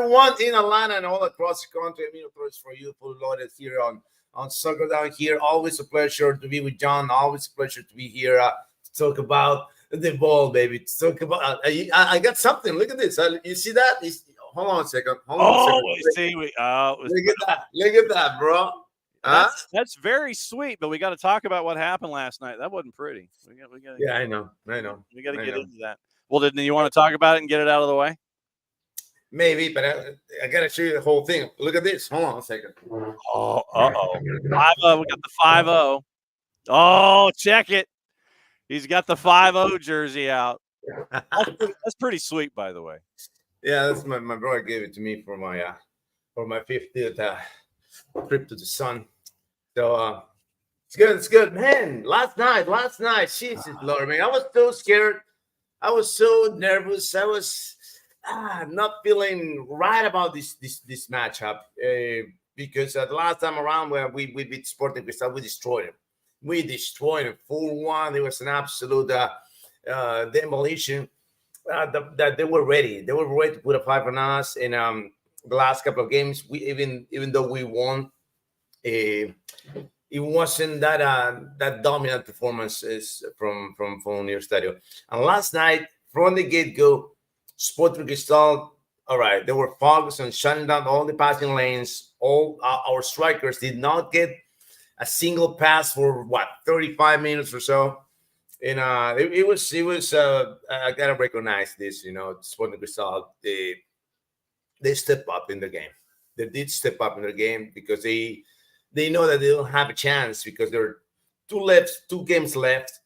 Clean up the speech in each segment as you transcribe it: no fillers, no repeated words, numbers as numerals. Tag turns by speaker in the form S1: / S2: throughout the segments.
S1: everyone in Atlanta and all across the country. I mean, of course, for you, full loaded here on Soccer Down here. Always a pleasure to be with John. Always a pleasure to be here to talk about the ball, baby. To talk about. I got something. Look at this. You see that? Hold on a second. Hold on a second. Look at that. Look at that, bro.
S2: That's very sweet, but we got to talk about what happened last night. That wasn't pretty.
S1: Yeah, I know.
S2: We got to get into that. Well, did you want to talk about it and get it out of the way?
S1: Maybe, but I got to show you the whole thing. Look at this. Hold on a second.
S2: Oh, 5-0. We got the 5-0. Oh, check it. He's got the 5-0 jersey out. That's pretty sweet, by the way.
S1: Yeah, that's my brother gave it to me for my 50th trip to the sun. So it's good, man. Last night, Jesus Lord, man, I was so scared. I was so nervous. I was not feeling right about this matchup because the last time around where we beat Sporting Cristal, we destroyed him. We destroyed him 4-1. It was an absolute demolition. That they were ready. They were ready to put a 5 on us. And the last couple of games, we even though we won, it wasn't that dominant performance from Universitario. And last night, from the get-go, Sporting Cristal, all right, they were focused on shutting down all the passing lanes. All our strikers did not get a single pass for 35 minutes or so. And it was I gotta recognize this, Sporting Cristal, they step up in the game. They did step up in the game because they know that they don't have a chance because there are two games left,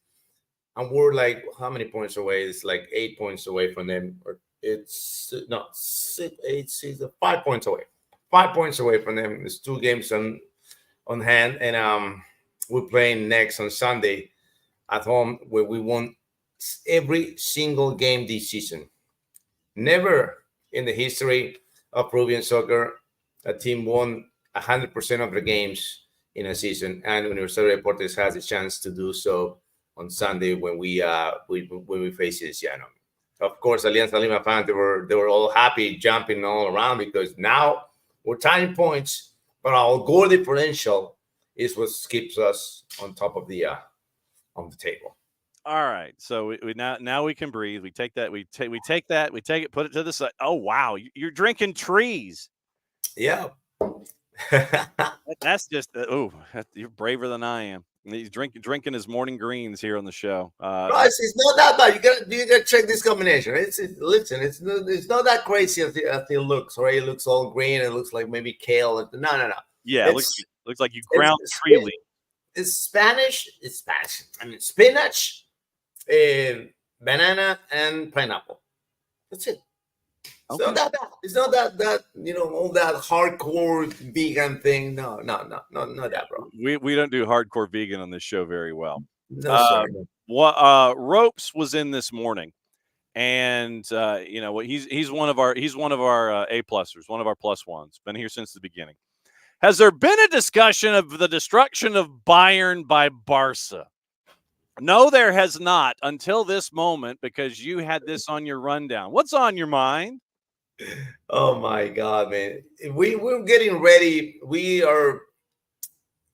S1: and we're like how many points away? It's like 8 points away from them, or it's not 5 points away. 5 points away from them. There's 2 games on hand, and we're playing next on Sunday at home, where we won every single game this season. Never in the history of Peruvian soccer a team won 100% of the games in a season, and Universitario Deportes has a chance to do so on Sunday when we face Cienciano. Of course, Alianza Lima fans, they were all happy, jumping all around because now we're tying points, but our goal differential is what keeps us on top of the table.
S2: All right, so we now we can breathe. We take that. We take it. Put it to the side. Oh wow, you're drinking trees.
S1: Yeah.
S2: That's just you're braver than I am. He's drinking his morning greens here on the show.
S1: Guys, it's not that bad. You gotta check this combination. Listen, it's not that crazy as it looks. Right? It looks all green. It looks like maybe kale. No.
S2: Yeah, it looks like you ground tree leaf.
S1: It's Spanish. It's Spanish. I mean, spinach, banana, and pineapple. That's it. It's not that bad. It's not that all that hardcore vegan thing. No, not that, bro.
S2: We don't do hardcore vegan on this show very well.
S1: No, sorry.
S2: Ropes was in this morning, and he's one of our A-plussers, one of our plus ones. Been here since the beginning. Has there been a discussion of the destruction of Bayern by Barca? No, there has not until this moment, because you had this on your rundown. What's on your mind?
S1: Oh my God, man. We're getting ready. We are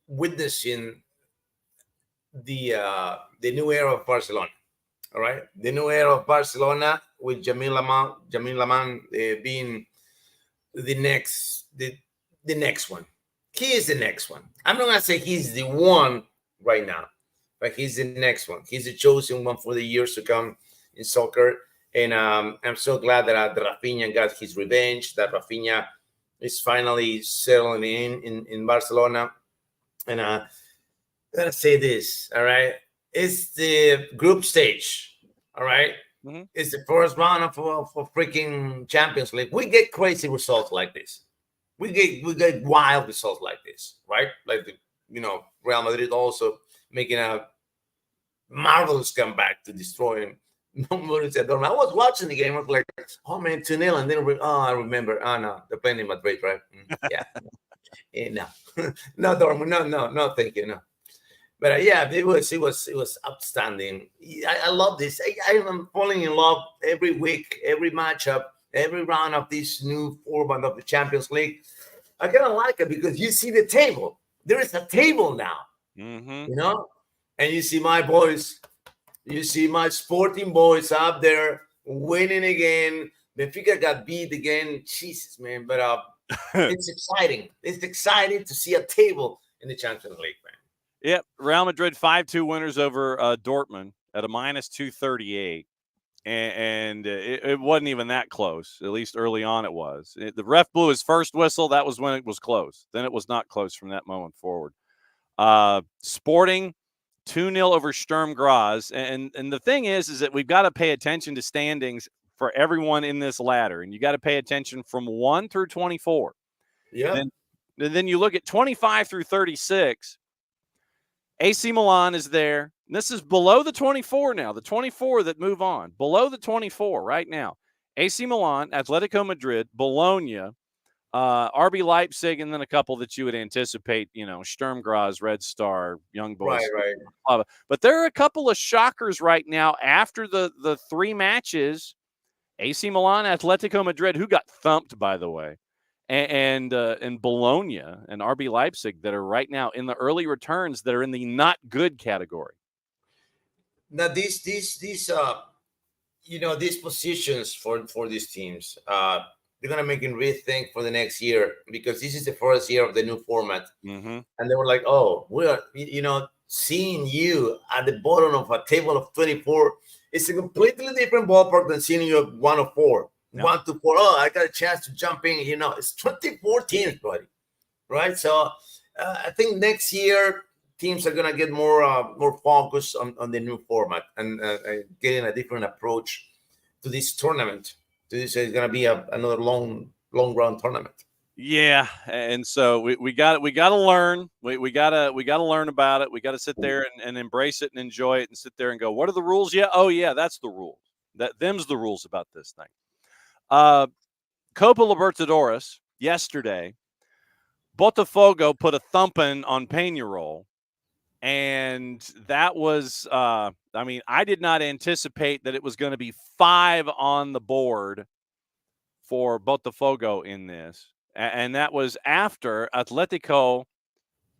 S1: witnessing the new era of Barcelona. All right. The new era of Barcelona with Lamine Yamal being the next one. He is the next one. I'm not gonna say he's the one right now, but he's the next one. He's the chosen one for the years to come in soccer. And I'm so glad that Rafinha got his revenge, that Rafinha is finally settling in Barcelona. And I'm going to say this, all right? It's the group stage, all right? Mm-hmm. It's the first round for freaking Champions League. We get crazy results like this. We get wild results like this, right? Like, Real Madrid also making a marvelous comeback to destroy him. I was watching the game. I was like, oh man, 2-0. And then I remember. Oh no, they're playing in Madrid, right? Yeah. No, Dortmund. No, thank you. No. But it was outstanding. I love this. I am falling in love every week, every matchup. every round of this new format of the Champions League. I kind of like it because you see the table. There is a table now,
S2: Mm-hmm.
S1: you know, and you see my boys, you see my Sporting boys up there winning again. Benfica got beat again. Jesus, man. But it's exciting. It's exciting to see a table in the Champions League, man.
S2: Yep. Real Madrid 5-2 winners over Dortmund at a -238. And it wasn't even that close. At least early on it was. The ref blew his first whistle. That was when it was close. Then it was not close from that moment forward. Sporting 2-0 over Sturm Graz. And the thing is that we've got to pay attention to standings for everyone in this ladder. And you got to pay attention from 1 through 24.
S1: Yeah.
S2: And then you look at 25 through 36. AC Milan is there. And this is below the 24 now, the 24 that move on. Below the 24 right now. AC Milan, Atletico Madrid, Bologna, RB Leipzig, and then a couple that you would anticipate, Sturm Graz, Red Star, Young Boys.
S1: Right.
S2: But there are a couple of shockers right now after the three matches. AC Milan, Atletico Madrid, who got thumped, by the way, and Bologna and RB Leipzig that are right now in the early returns that are in the not good category.
S1: Now these these positions for these teams, they're gonna make them rethink for the next year because this is the first year of the new format,
S2: Mm-hmm.
S1: and they were like, "Oh, we are seeing you at the bottom of a table of 24. It's a completely different ballpark than seeing you at 104."
S2: Yeah.
S1: 1 to 4. Oh, I got a chance to jump in. It's 24 teams, buddy. Right. So I think next year teams are gonna get more focused on the new format and getting a different approach to this tournament. This is gonna be another long run tournament.
S2: Yeah, and so we got to learn. We got to learn about it. We got to sit there and embrace it and enjoy it and sit there and go, what are the rules? Yeah, oh yeah, that's the rules. Them's the rules about this thing. Copa Libertadores yesterday, Botafogo put a thumping on Peñarol, and that was I did not anticipate that it was going to be 5 on the board for Botafogo in this. And that was after Atletico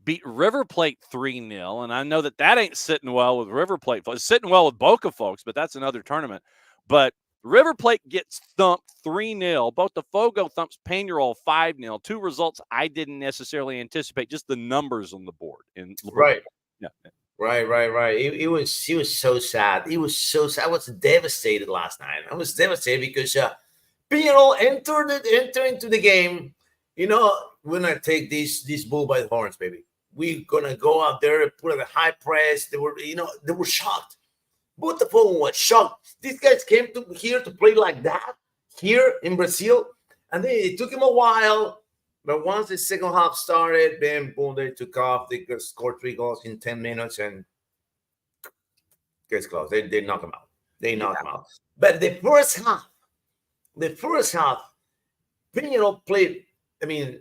S2: beat River Plate 3-0. And I know that ain't sitting well with River Plate. It's sitting well with Boca folks, but that's another tournament. But River Plate gets thumped 3-0. Botafogo thumps Peñarol 5-0. Two results I didn't necessarily anticipate, just the numbers on the board.
S1: Right.
S2: Yeah.
S1: Right. It was so sad. It was so sad. I was devastated last night. I was devastated because Peñarol entered into the game. We're gonna take this bull by the horns, baby. We're gonna go out there and put a high press. They were shocked. Botafogo was shocked. These guys came here to play like that here in Brazil, and it took him a while. But once the second half started, then boom, they took off. They scored 3 goals in 10 minutes, and case closed. They knock him out. They knock him out. But the first half, Peñarol played.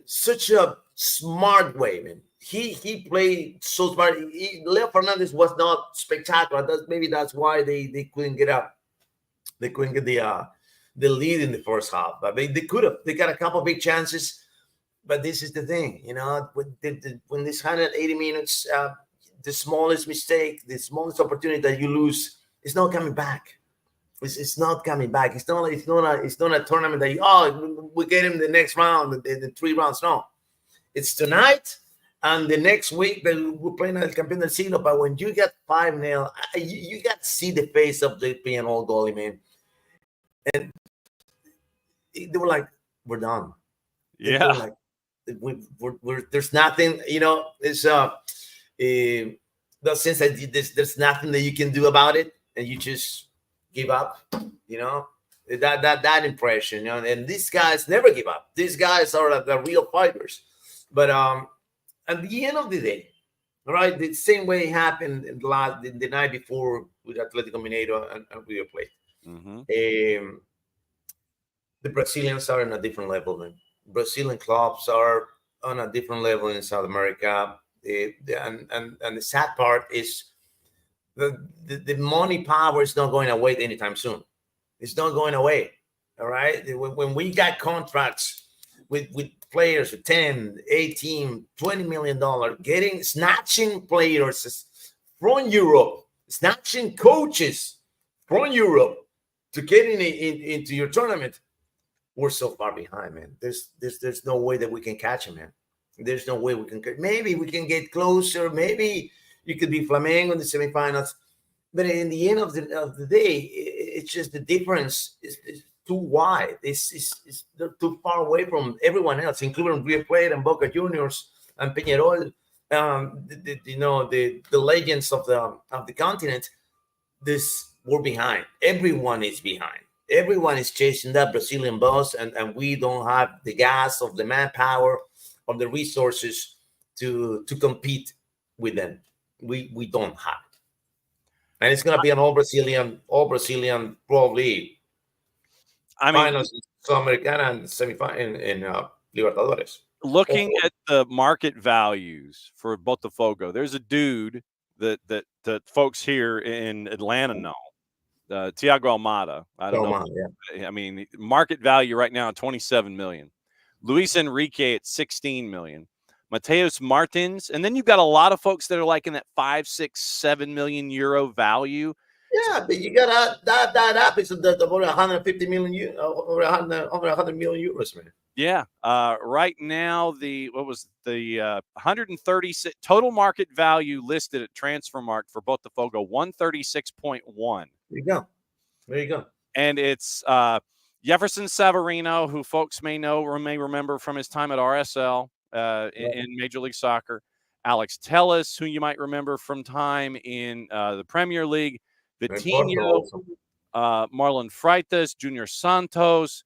S1: Such a smart way, man. He played so smart. Leo Fernandez was not spectacular. That's why they couldn't get up. They couldn't get the lead in the first half. But they could have. They got a couple of big chances. But this is the thing, when this 180 minutes, the smallest mistake, the smallest opportunity that you lose, it's not coming back. It's not coming back. It's not a tournament that we get him the next round, the 3 rounds. No, it's tonight and the next week that we're playing El Campeón del Siglo. But when you get 5-0, you got to see the face of the Peñarol goalie, man. And they were like, "We're done."
S2: Yeah.
S1: They were like, we're there's nothing. It's the sense that there's nothing that you can do about it, and you just give up, that impression, and these guys never give up. These guys are the real fighters. But at the end of the day, right, the same way it happened the night before with Atletico Mineiro and River Plate.
S2: Mm-hmm.
S1: The Brazilians are on a different level, man. Brazilian clubs are on a different level in South America. And the sad part is the money power is not going away anytime soon. It's not going away. All right. When we got contracts with players with 10, 18, $20 million, snatching players from Europe, snatching coaches from Europe to get into your tournament, we're so far behind, man. There's no way that we can catch them, man. There's no way we can. Maybe we can get closer. Maybe you could be Flamengo in the semifinals. But in the end of the day, it's just the difference is too wide. They're too far away from everyone else, including River Plate and Boca Juniors and Peñarol. The legends of the continent. We're behind. Everyone is behind. Everyone is chasing that Brazilian bus, and we don't have the gas of the manpower or the resources to compete with them. We don't have it. And it's gonna be an all Brazilian probably.
S2: I mean,
S1: finals in Sudamericana and semifinal in Libertadores.
S2: looking at the market values for Botafogo, there's a dude that folks here in Atlanta know, Thiago Almada. I don't know.
S1: Yeah.
S2: I mean, market value right now 27 million. Luis Enrique at 16 million. Mateus Martins, and then you've got a lot of folks that are like in that 5, 6, 7 million euro value.
S1: Yeah, but you gotta that up is over 150 million over 100 million euros, man.
S2: Yeah. Right now, the 136 total market value listed at Transfermarkt for Botafogo 136.1.
S1: There you go.
S2: And it's Jefferson Savarino, who folks may know or may remember from his time at RSL in Major League Soccer. Alex Telles, who you might remember from time in the Premier League. Vitinho, Marlon Freitas, Junior Santos.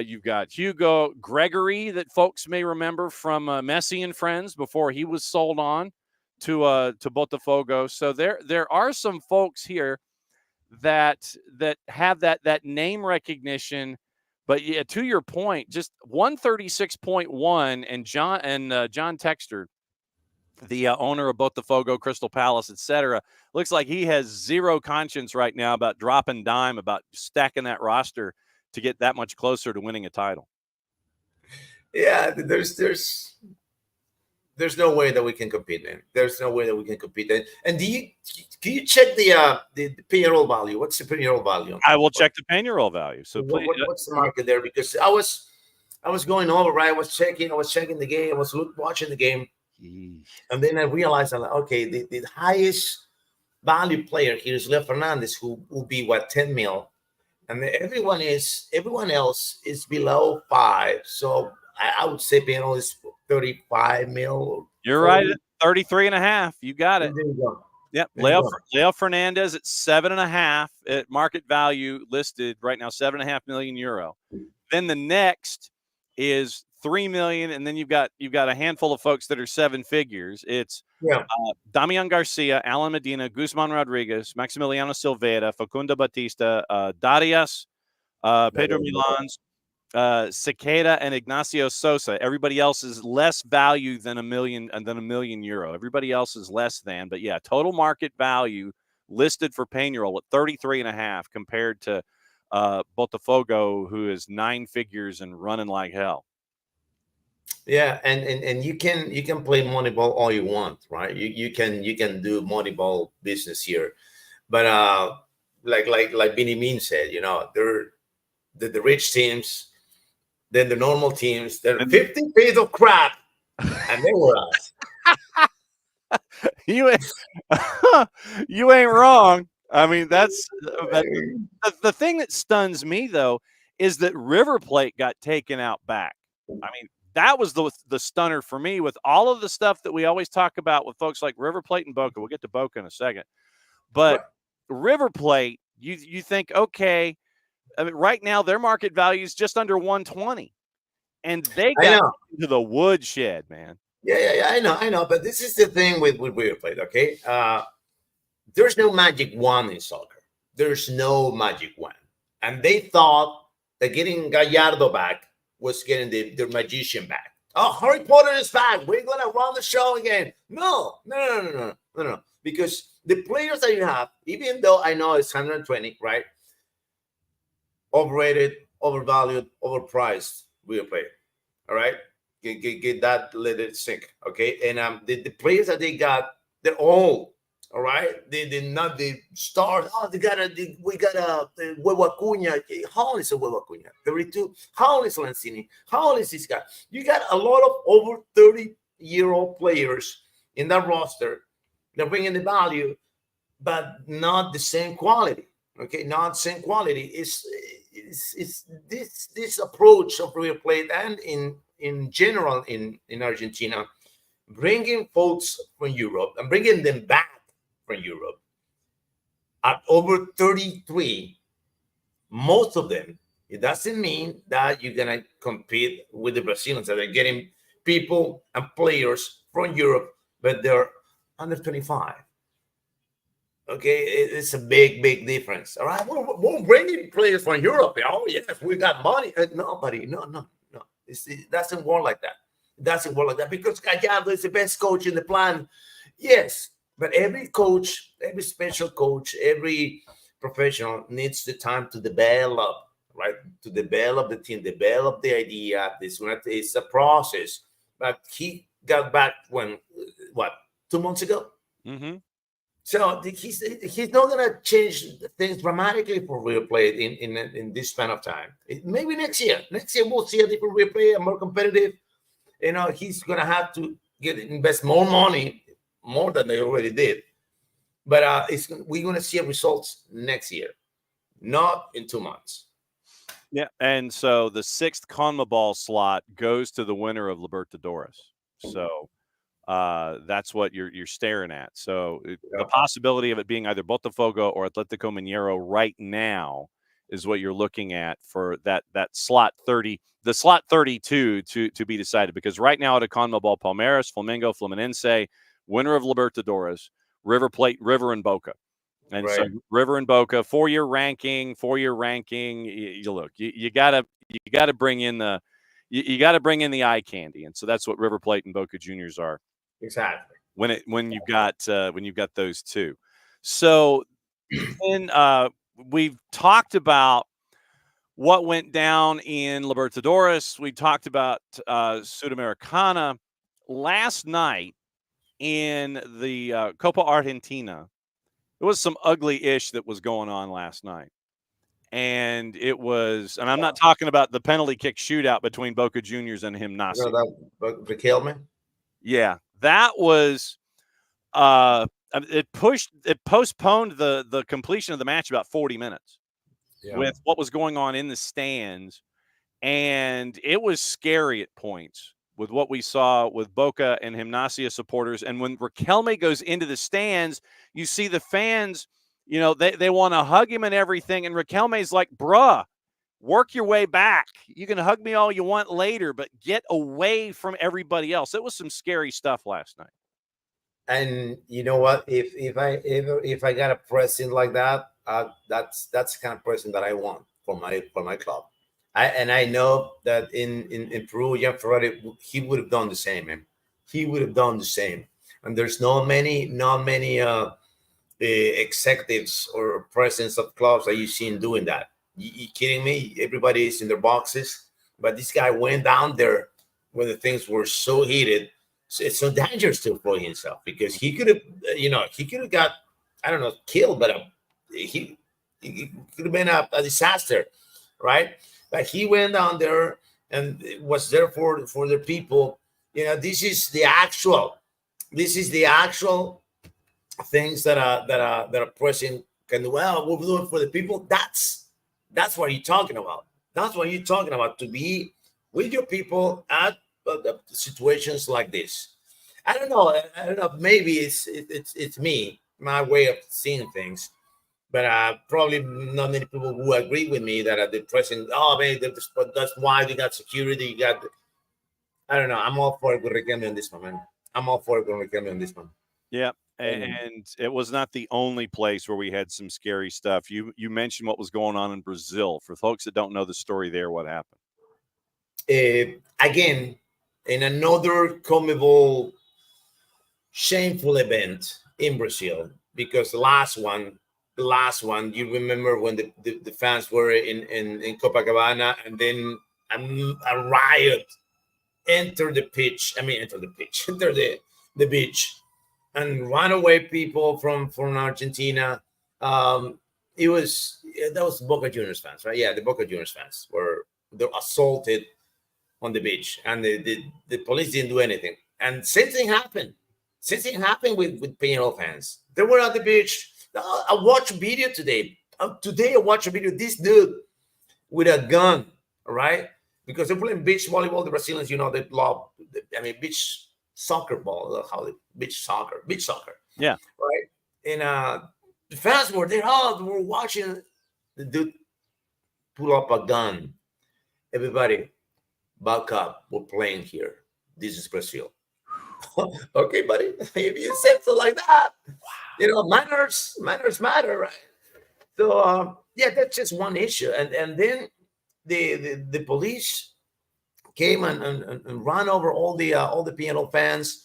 S2: You've got Hugo Gregory that folks may remember from Messi and Friends before he was sold on to Botafogo. So there are some folks here that have that name recognition. But yeah, to your point, just 136.1 and John Textor, the owner of Botafogo, Crystal Palace, etc., looks like he has zero conscience right now about dropping dime, about stacking that roster to get that much closer to winning a title.
S1: Yeah, there's no way that we can compete, man. There's no way that we can compete. And can you check the Peñarol value? What's the Peñarol value?
S2: I will check the Peñarol value. So please,
S1: what's the market there? Because I was going over, right? I was checking the game. I was watching the game. And then I realized, okay, the highest value player here is Leo Fernandez, who will be 10 mil, and everyone else is below 5. So I would say Peñarol is 35 mil.
S2: You're right at 33.5. You got it.
S1: There you go.
S2: Yep. Leo Fernandez at 7.5 at market value listed right now, 7.5 million euro. Then the next is 3 million, and then you've got a handful of folks that are 7 figures. It's Damian Garcia, Alan Medina, Guzman Rodriguez, Maximiliano Silveira, Facundo Batista, Darius, Pedro Milans, Cicada, and Ignacio Sosa. Everybody else is less value than a million euro. Everybody else is less than, but yeah, total market value listed for Peñarol at 33.5 compared to Botafogo, who is 9 figures and running like hell.
S1: Yeah, and you can play Moneyball all you want, right? You can do Moneyball business here, but like Vinny Mean said, they're the rich teams, then the normal teams, they're 50 feet of crap, and they were us.
S2: You ain't wrong. I mean, that's the thing that stuns me though is that River Plate got taken out back. I mean, that was the stunner for me with all of the stuff that we always talk about with folks like River Plate and Boca. We'll get to Boca in a second. But River Plate, you think, okay, I mean, right now their market value is just under 120. And they got into the woodshed, man.
S1: Yeah, I know. But this is the thing with River Plate, okay? There's no magic wand in soccer. There's no magic wand. And they thought that getting Gallardo back was getting their magician back. Oh, Harry Potter is back. We're going to run the show again. No. Because the players that you have, even though I know it's 120, right? Overrated, overvalued, overpriced River Plate. All right, get that, let it sink. Okay, and the players that they got, they're all right. They not the stars. Oh, we got a Huevo Acuña. How old is a Huevo Acuña? 32. How old is Lanzini? How old is this guy? You got a lot of over 30-year-old players in that roster. They're bringing the value, but not the same quality. Okay, not same quality. It's this approach of River Plate and in general in Argentina, bringing folks from Europe and bringing them back from Europe at over 33. Most of them, it doesn't mean that you're gonna compete with the Brazilians that are getting people and players from Europe, but they're under 25. Okay, it's a big difference. All right, we're bringing players from Europe. Oh yes, we got money. No, buddy, no. It doesn't work like that. It doesn't work like that because Gallardo is the best coach in the plan. Yes, but every coach, every special coach, every professional needs the time to develop, right? To develop the team, develop the idea. It's a process. But he got back when, what, 2 months ago?
S2: Mm-hmm.
S1: So he's not going to change things dramatically for River Plate in this span of time. Maybe next year. Next year we'll see a different River Plate, a more competitive. You know, he's going to have to invest more money, more than they already did. But we're going to see results next year, not in 2 months.
S2: Yeah, and so the 6th CONMEBOL slot goes to the winner of Libertadores. So that's what you're staring at. So the possibility of it being either Botafogo or Atletico Mineiro right now is what you're looking at for that slot 30, the slot 32 to be decided. Because right now at a CONMEBOL, Palmeiras, Flamengo, Fluminense, winner of Libertadores, River Plate, River, and Boca. And so River and Boca, four-year ranking. You look, you gotta bring in the eye candy, and so that's what River Plate and Boca Juniors are.
S1: Exactly.
S2: When you've got those two. So then we've talked about what went down in Libertadores. We talked about Sudamericana last night in the Copa Argentina. There was some ugly-ish that was going on last night. And I'm not talking about the penalty kick shootout between Boca Juniors and Gimnasia.
S1: Riquelme?
S2: Yeah, that was it postponed the completion of the match about 40 minutes with what was going on in the stands. And it was scary at points with what we saw with Boca and Gimnasia supporters. And when Riquelme goes into the stands, you see the fans, you know, they want to hug him and everything. And Riquelme's like, bruh, work your way back. You can hug me all you want later, but get away from everybody else. It was some scary stuff last night.
S1: And you know what? If I got a president like that, that's the kind of person that I want for my club. I know that in Peru, Jan Ferrari, he would have done the same, man. He would have done the same. And there's not many executives or presidents of clubs that you've seen doing that. You kidding me? Everybody is in their boxes, but this guy went down there when the things were so heated. So it's so dangerous to employ himself because he could have got, I don't know, killed, but he could have been a disaster, right? But he went down there and was there for the people. You know, this is the actual things that a president can do. Well, we're doing for the people. That's what you're talking about. That's what you're talking about, to be with your people at situations like this. I don't know. Maybe it's me, my way of seeing things. But probably not many people who agree with me that the president, that's why they got security. You got, I don't know. I'm all for it with Riquelme on this one, man. I'm all for it with Riquelme on this one.
S2: Yeah, and it was not the only place where we had some scary stuff. You mentioned what was going on in Brazil. For folks that don't know the story there, what happened?
S1: Again, in another CONMEBOL shameful event in Brazil, because the last one the last one. You remember when the fans were in Copacabana, and then a riot entered the pitch. I mean, enter the pitch, enter the beach, and run away people from Argentina. Um, it was that was Boca Juniors fans, right? Yeah, the Boca Juniors fans they're assaulted on the beach, and the police didn't do anything. And same thing happened. Same thing happened with Peñarol fans. They were at the beach. I watched a video today. Today I watched a video. This dude with a gun, right? Because they're playing beach volleyball. The Brazilians, they love. Beach soccer ball. How beach soccer.
S2: Yeah.
S1: Right. And the fans were there. Oh, they were watching the dude pull up a gun. Everybody, back up. We're playing here. This is Brazil. Okay, buddy. If you said so like that, manners matter, right? So yeah, that's just one issue. And then the police came and ran over all the Peñarol fans,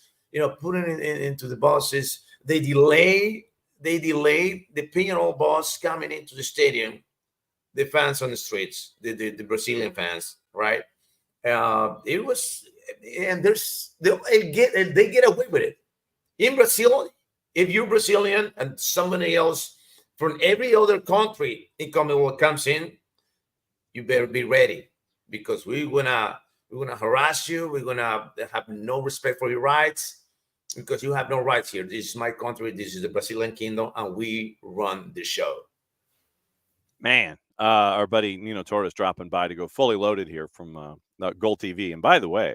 S1: putting into the buses. They delayed the Peñarol bus coming into the stadium. The fans on the streets, the Brazilian fans, right? It was, and they get away with it. In Brazil, if you're Brazilian and somebody else from every other country in Commonwealth comes in, you better be ready, because we're gonna harass you. We're gonna have no respect for your rights, because you have no rights here. This is my country. This is the Brazilian kingdom, and we run the show.
S2: Man, our buddy Nino Torres dropping by to go fully loaded here from Gold TV. And by the way,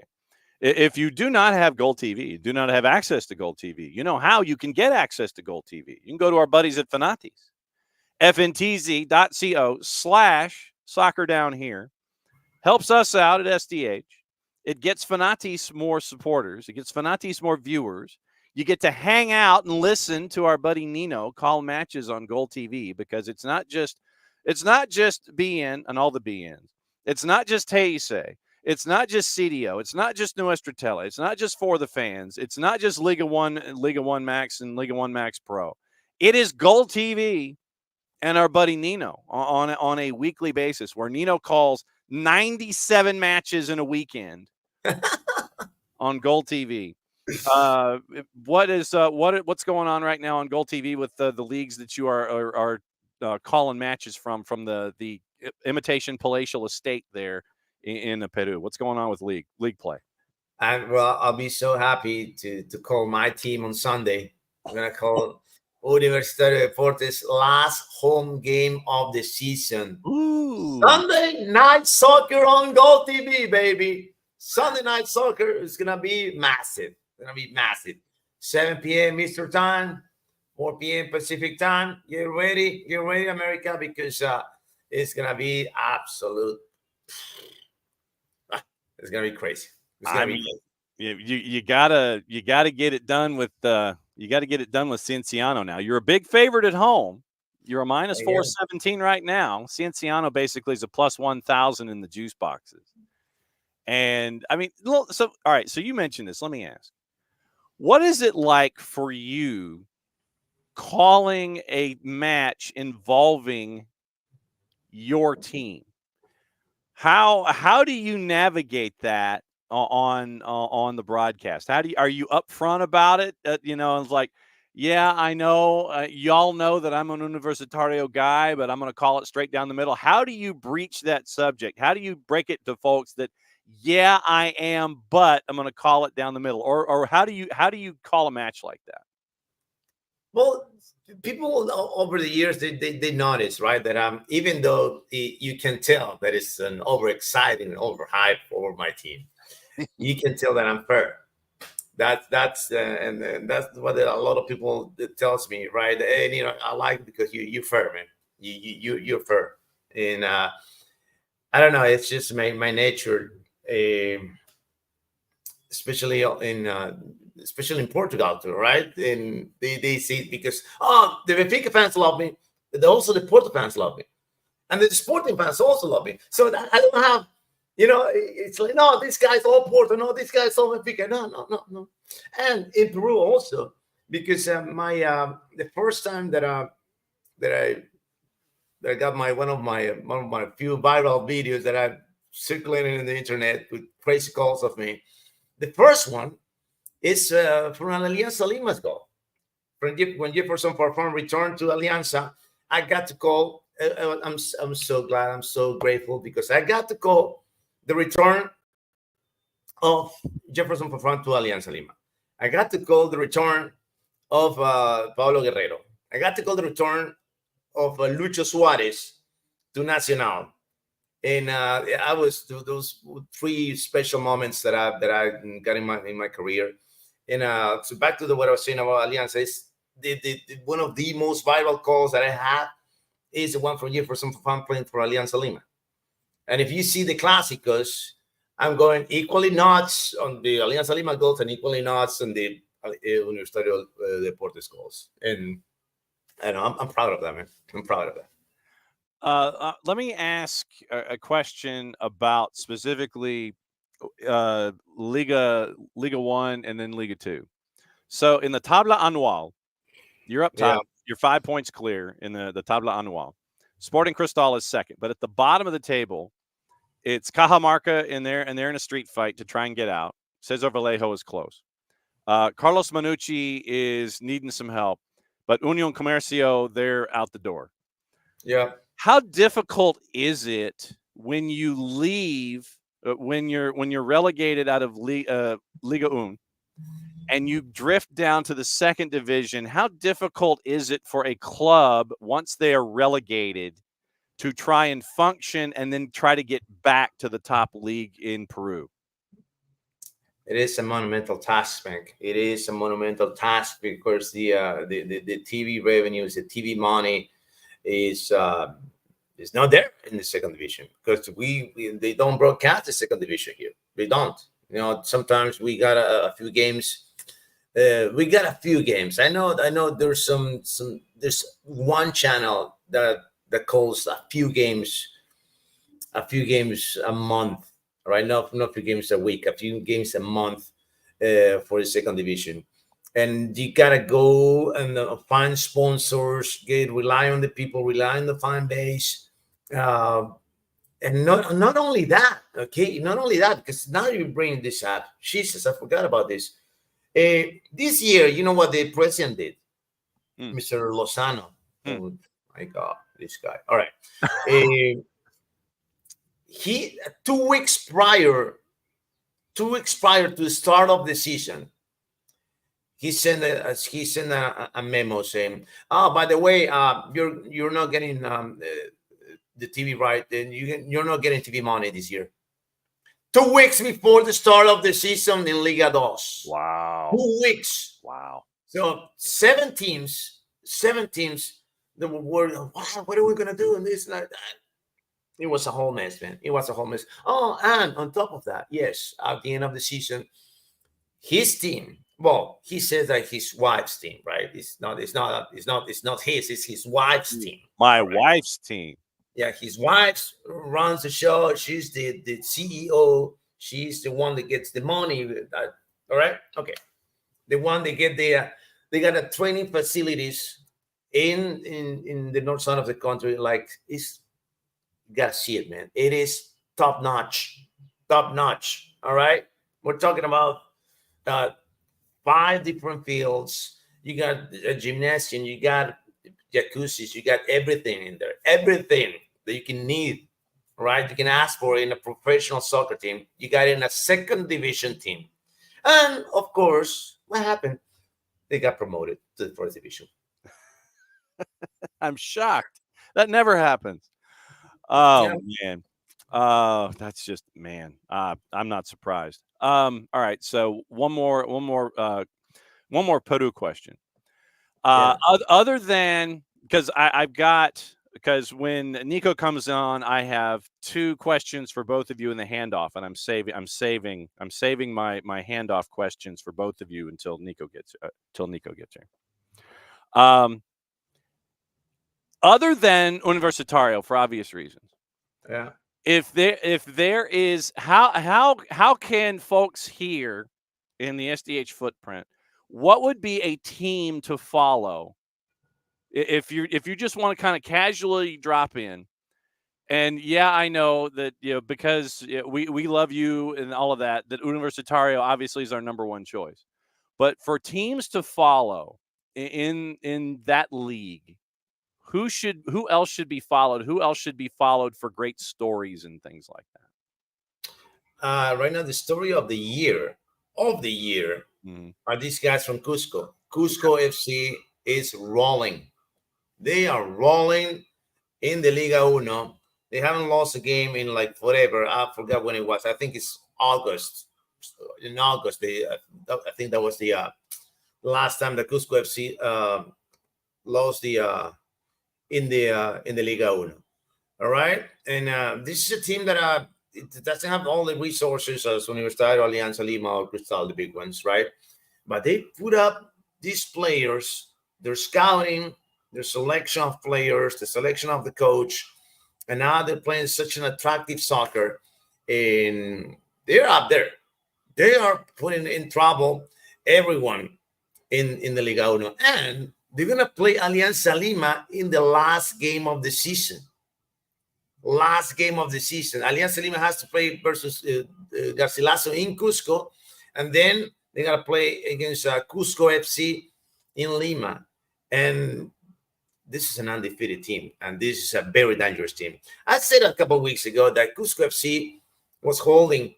S2: if you do not have Gold TV, do not have access to Gold TV, you know how you can get access to Gold TV. You can go to our buddies at Fanatiz, fntz.co/soccer down here. Helps us out at SDH. It gets Fanatiz more supporters. It gets Fanatiz more viewers. You get to hang out and listen to our buddy Nino call matches on Gold TV, because it's not just BN and all the BNs. It's not just Teise. It's not just CDO. It's not just Nuestra Tele. It's not just for the fans. It's not just Liga 1 Max and Liga 1 Max Pro. It is Gold TV and our buddy Nino on a weekly basis, where Nino calls 97 matches in a weekend on Gold TV. What's going on right now on Gold TV with the leagues that you are calling matches from the imitation palatial estate there in Peru? What's going on with league play?
S1: And well, I'll be so happy to call my team on Sunday. I'm gonna call Universitario Deportes last home game of the season.
S2: Ooh.
S1: Sunday night soccer on Gold TV, baby. Sunday night soccer is gonna be massive. It's gonna be massive. 7 p.m. Eastern time, 4 p.m. Pacific time. Get ready, America, because it's gonna be absolute. It's gonna be crazy.
S2: You gotta get it done with Cienciano now. You're a big favorite at home. You're a minus 417 right now. Cienciano basically is a plus 1,000 in the juice boxes. And I mean, so all right. So you mentioned this. Let me ask, what is it like for you calling a match involving your team? How do you navigate that on the broadcast? Are you upfront about it? It's like, yeah, I know y'all know that I'm an Universitario guy, but I'm going to call it straight down the middle. How do you breach that subject? How do you break it to folks that, yeah, I am, but I'm going to call it down the middle? Or how do you call a match like that?
S1: Well, people over the years, they notice, right, that even though you can tell that it's an overexciting, overhyped for my team, you can tell that I'm fair. That's and that's what a lot of people tells me, right? And I like it because you're fair, man. You're fair, and I don't know. It's just my nature, especially in Portugal too, right? And they see it because the Benfica fans love me, but also the Porto fans love me, and the Sporting fans also love me. So I don't have. It's like, no, this guy's all Porto, no, this guy's all Benfica. No. And in Peru also, because the first time that that I got one of my few viral videos that I'm circulating in the internet with crazy calls of me. The first one is from an Alianza Lima's goal. When Jefferson Farfán returned to Alianza, I got to call. I'm so glad. I'm so grateful because I got to call the return of Jefferson Farfán to Alianza Lima. I got to call the return of Pablo Guerrero. I got to call the return of Lucho Suarez to Nacional. And I was those three special moments that I got in my career. And so back to what I was saying about Alianza, is one of the most viral calls that I have is the one from Jefferson Farfán playing for Alianza Lima. And if you see the Clásicos, I'm going equally nuts on the Alianza Lima goals and equally nuts on the Universitario Deportes goals. And I know I'm proud of that, man. I'm proud of that.
S2: Let me ask a question about specifically Liga 1 and then Liga 2. So in the Tabla Anual, you're up top.
S1: Yeah.
S2: You're 5 points clear in the Tabla Anual. Sporting Cristal is second. But at the bottom of the table, it's Cajamarca in there, and they're in a street fight to try and get out. Cesar Vallejo is close. Carlos Manucci is needing some help. But Union Comercio, they're out the door.
S1: Yeah.
S2: How difficult is it when you leave, when you're relegated out of Liga 1 and you drift down to the second division? How difficult is it for a club once they are relegated to try and function and then try to get back to the top league in Peru?
S1: It is a monumental task, Spank. It is a monumental task because the TV revenues, the TV money is not there in the second division because they don't broadcast the second division here. They don't. You know, sometimes we got a few games. We got a few games. I know. There's there's one channel that calls a few games a month. Right now, not a few games a week, a few games a month for the second division. And you gotta go and find sponsors, rely on the people, rely on the fan base, and not only that, okay, not only that, because now you bring this up. Jesus, I forgot about this. This year, you know what the president did, Mr. Lozano. Oh my God, this guy. All right. He 2 weeks prior to the start of the season, he sent a memo saying, "Oh, by the way, you're not getting the TV right, and you're not getting TV money this year." 2 weeks before the start of the season in Liga 2.
S2: Wow.
S1: 2 weeks.
S2: Wow.
S1: So 7 teams. That were worried. What are we gonna do in this like that? It was a whole mess, man. It was a whole mess. Oh, and on top of that, yes, at the end of the season, his team. Well, he says that his wife's team, right? It's not his. It's his wife's team.
S2: My
S1: right?
S2: wife's team.
S1: Yeah, his wife runs the show. She's the CEO. She's the one that gets the money. All right, okay. The one they get they got a training facilities in the north side of the country. Like it's. You gotta see it, man. It is top notch. All right, we're talking about 5 different fields. You got a gymnasium, you got jacuzzis, you got everything in there. Everything that you can need, right? You can ask for in a professional soccer team. You got in a second division team, and of course, what happened? They got promoted to the first division.
S2: I'm shocked. That never happens. Oh man. That's just man. I'm not surprised. All right. So one more Peru question. Other than because when Nico comes on, I have 2 questions for both of you in the handoff, and I'm saving my handoff questions for both of you until Nico gets here. Other than Universitario, for obvious reasons.
S1: Yeah.
S2: If there is how can folks here in the SDH footprint, what would be a team to follow If you just want to kind of casually drop in, and yeah, I know that because we love you and all of that. That Universitario obviously is our number one choice, but for teams to follow in that league, who else should be followed? Who else should be followed for great stories and things like that?
S1: Right now, the story of the year are these guys from Cusco. Cusco FC is rolling. They are rolling in the Liga Uno. They haven't lost a game in like forever. I forgot when it was. I think it's August. In August, I think that was the last time the Cusco FC lost in the Liga Uno. All right, and this is a team that it doesn't have all the resources as Universitario, Alianza Lima, or Cristal, the big ones, right? But they put up these players, their scouting, their selection of players, the selection of the coach, and now they're playing such an attractive soccer, and they're up there. They are putting in trouble everyone in the Liga Uno, and they're gonna play Alianza Lima in the last game of the season. Last game of the season. Alianza Lima has to play versus Garcilaso in Cusco, and then they got to play against Cusco FC in Lima. And this is an undefeated team, and this is a very dangerous team. I said a couple of weeks ago that Cusco FC was holding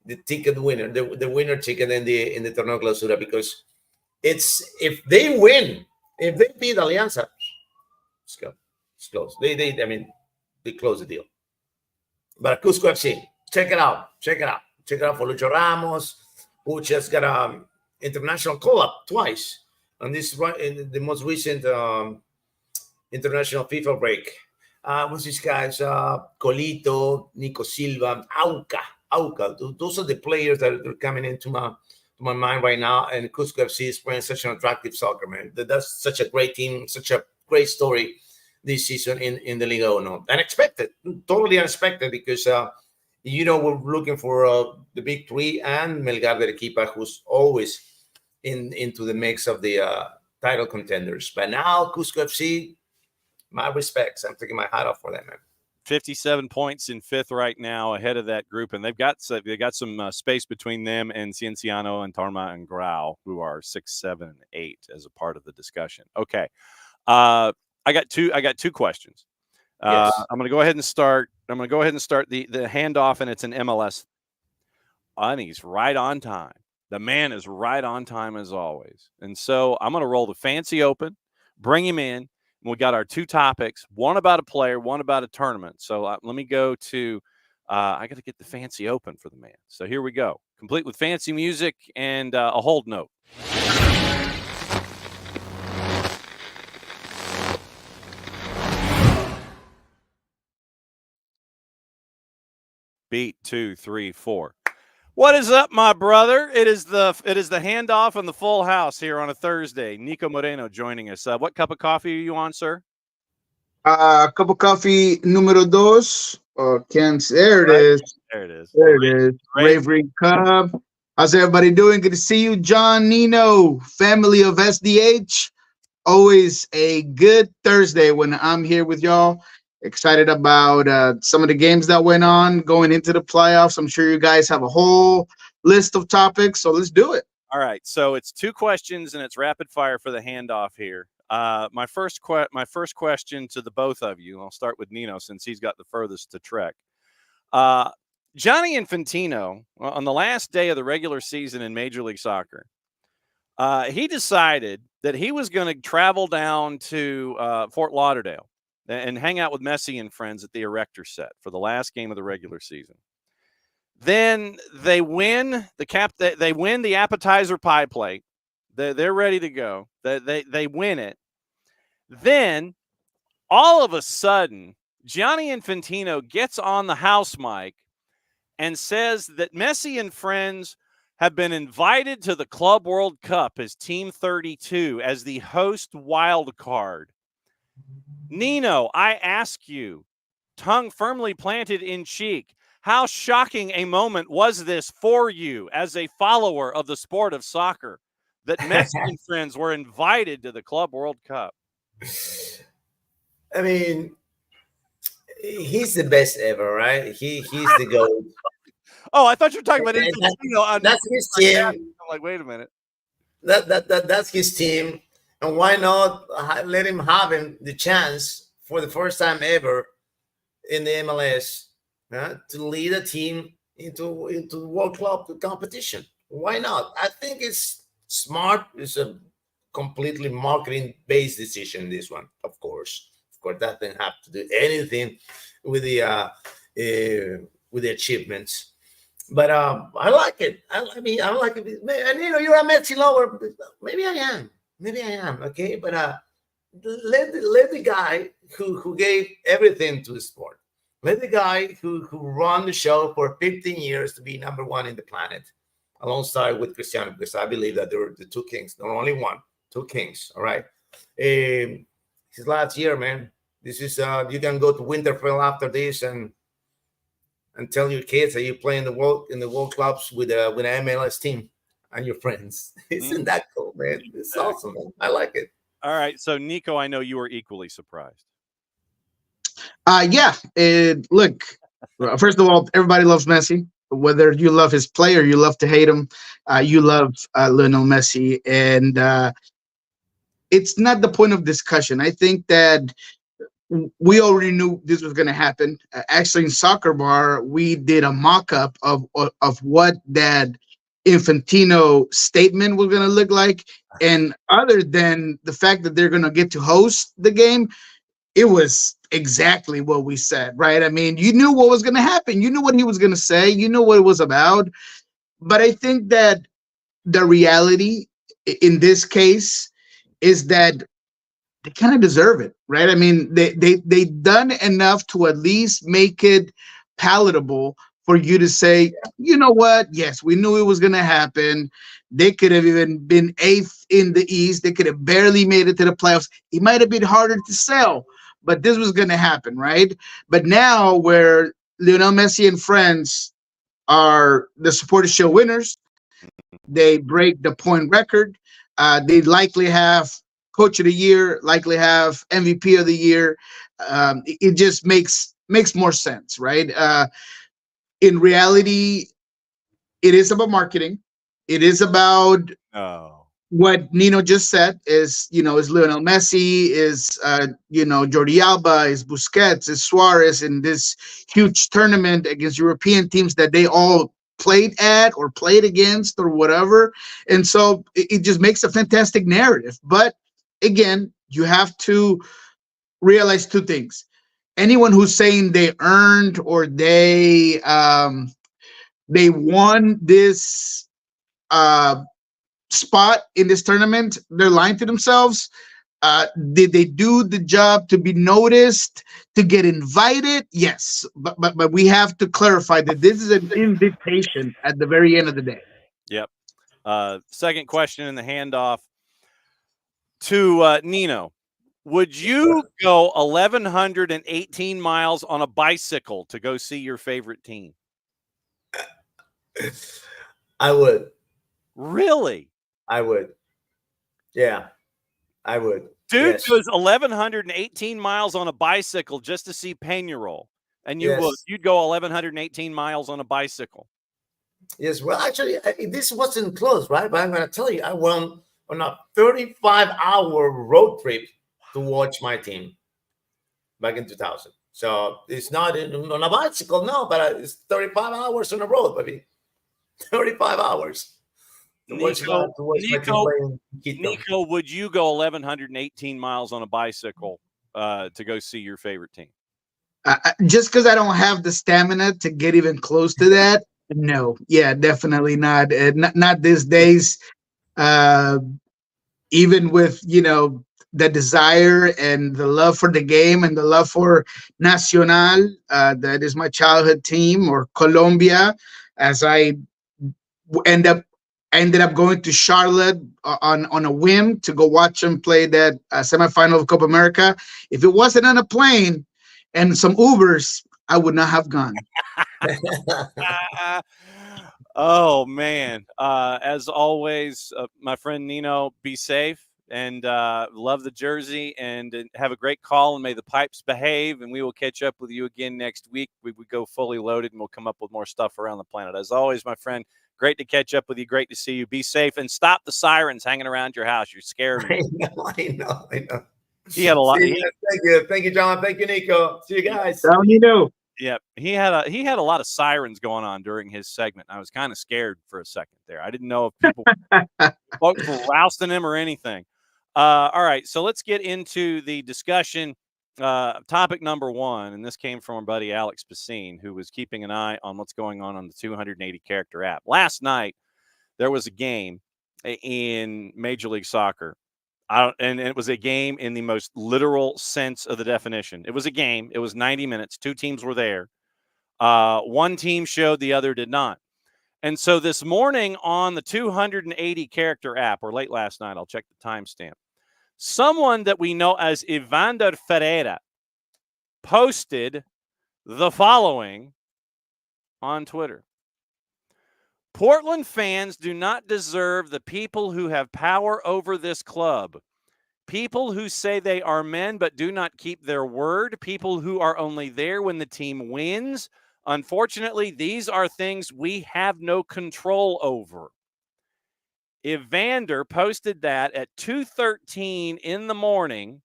S1: the ticket winner, the winner ticket in the Torneo Clausura, because if they win, if they beat Alianza, let's go. It's close. They close the deal. But Cusco FC, check it out for Lucho Ramos, who just got an international call-up twice on this in the most recent international FIFA break. What's these guys? Colito, Nico Silva, Auca. Those are the players that are coming into my mind right now. And Cusco FC is playing such an attractive soccer, man. That's such a great team, such a great story this season in the Liga Uno. Unexpected, totally unexpected, because we're looking for the big three and Melgar de Arequipa, who's always into the mix of the title contenders. But now Cusco FC, my respects. I'm taking my hat off for them, man.
S2: 57 points in fifth right now, ahead of that group, and they've got some space between them and Cienciano and Tarma and Grau, who are 6, 7, and 8 as a part of the discussion. Okay. I got two questions.
S1: Yes.
S2: I'm going to go ahead and start. the handoff, and it's an MLS. And he's right on time. The man is right on time as always. And so I'm going to roll the fancy open, bring him in. And we got our two topics, one about a player, one about a tournament. So let me go to, I got to get the fancy open for the man. So here we go, complete with fancy music and a hold note. Beat 2, 3, 4. What is up, my brother? It is the handoff and the full house here on a Thursday. Nico Moreno joining us. What cup of coffee are you on, sir?
S3: Cup of coffee numero dos. There it is.
S2: There it is.
S3: There it is. Bravery Cup. How's everybody doing? Good to see you, John, Nino, family of SDH. Always a good Thursday when I'm here with y'all. Excited about some of the games that went on going into the playoffs. I'm sure you guys have a whole list of topics, so let's do it.
S2: All right, so it's two questions and it's rapid fire for the handoff here. My first question to the both of you. I'll start with Nino since he's got the furthest to trek. Gianni Infantino, on the last day of the regular season in Major League Soccer, he decided that he was going to travel down to Fort Lauderdale and hang out with Messi and friends at the Erector Set for the last game of the regular season. Then they win they win the appetizer pie plate. They're ready to go. They win it. Then all of a sudden, Gianni Infantino gets on the house mic and says that Messi and friends have been invited to the Club World Cup as Team 32 as the host wild card. Nino, I ask you, tongue firmly planted in cheek, how shocking a moment was this for you as a follower of the sport of soccer that Messi and friends were invited to the Club World Cup?
S1: I mean, he's the best ever, right? He's the goat.
S2: Oh, I thought you were talking about
S1: And
S2: Infantino.
S1: that's his team.
S2: I'm like, wait a minute.
S1: That's his team, and why not let him have the chance for the first time ever in the MLS to lead a team into World Club competition? Why not? I think it's smart. It's a completely marketing based decision. This one, of course, that didn't have to do anything with the achievements. But I like it. I mean, I like it. And you're a Messi lover. Maybe I am. Maybe I am. Okay, but let the guy who gave everything to the sport, let the guy who run the show for 15 years to be number one in the planet, alongside with Cristiano, because I believe that they're the two kings, not only one, two kings. All right. His last year, man. This is you can go to Winterfell after this and tell your kids that you play in the world clubs with an MLS team and your friends. Isn't that cool, man? It's awesome, man. I like it.
S2: All right. So, Nico, I know you were equally surprised.
S3: Yeah. Look, first of all, everybody loves Messi. Whether you love his play or you love to hate him, you love Lionel Messi. And it's not the point of discussion. I think that we already knew this was going to happen. Actually, in Soccer Bar, we did a mock-up of what that Infantino statement was going to look like. And other than the fact that they're going to get to host the game, it was exactly what we said, right? I mean, you knew what was going to happen. You knew what he was going to say. You knew what it was about. But I think that the reality in this case is that they kind of deserve it, right? I mean, they done enough to at least make it palatable for you to say, you know what? Yes, we knew it was going to happen. They could have even been eighth in the East. They could have barely made it to the playoffs. It might have been harder to sell, but this was going to happen, right? But now, where Lionel Messi and friends are the Supporters Shield winners, they break the point record. They likely have Coach of the Year, likely have MVP of the year. It just makes more sense, right? In reality, it is about marketing. It is about what Nino just said. Is Lionel Messi, is Jordi Alba, is Busquets, is Suarez in this huge tournament against European teams that they all played at or played against or whatever. And so it just makes a fantastic narrative. But again, you have to realize two things. Anyone who's saying they earned or they won this spot in this tournament, they're lying to themselves. Did they do the job to be noticed, to get invited? Yes, but we have to clarify that this is an invitation at the very end of the day.
S2: Yep. Second question in the handoff to Nino. Would you go 1,118 miles on a bicycle to go see your favorite team?
S1: I would.
S2: Really?
S1: I would. Yeah, I would.
S2: Dude goes 1,118 miles on a bicycle just to see Peñarol, and you'd go 1,118 miles on a bicycle.
S1: Yes, well, actually, this wasn't close, right? But I'm going to tell you, I went on a 35-hour road trip to watch my team back in 2000. So it's not on a bicycle, no, but it's 35 hours on the road, baby. 35 hours.
S2: Nico, would you go 1,118 miles on a bicycle to go see your favorite team?
S3: Just because I don't have the stamina to get even close to that, no. Yeah, definitely not. Not these days. Even with, the desire and the love for the game and the love for Nacional, that is my childhood team, or Colombia, as I ended up going to Charlotte on a whim to go watch them play that semifinal of Copa America. If it wasn't on a plane and some Ubers, I would not have gone.
S2: Oh, man. As always, my friend Nino, be safe. and love the jersey, and have a great call, and may the pipes behave, and we will catch up with you again next week. We go fully loaded, and we'll come up with more stuff around the planet. As always, my friend, great to catch up with you. Great to see you. Be safe, and stop the sirens hanging around your house. You're scaring me.
S1: I know.
S2: He had a lot.
S1: Thank you, John. Thank you, Nico. See you guys.
S3: John Nino.
S2: Yeah, he had a lot of sirens going on during his segment. I was kind of scared for a second there. I didn't know if people folks were rousting him or anything. All right, so let's get into the discussion. Topic number one, and this came from our buddy Alex Pacine, who was keeping an eye on what's going on the 280 character app. Last night, there was a game in Major League Soccer. And it was a game in the most literal sense of the definition. It was a game. It was 90 minutes. Two teams were there. One team showed, the other did not. And so this morning on the 280 character app, or late last night, I'll check the timestamp, someone that we know as Evander Ferreira posted the following on Twitter. Portland fans do not deserve the people who have power over this club. People who say they are men but do not keep their word. People who are only there when the team wins. Unfortunately, these are things we have no control over. Evander posted that at 2:13 in the morning,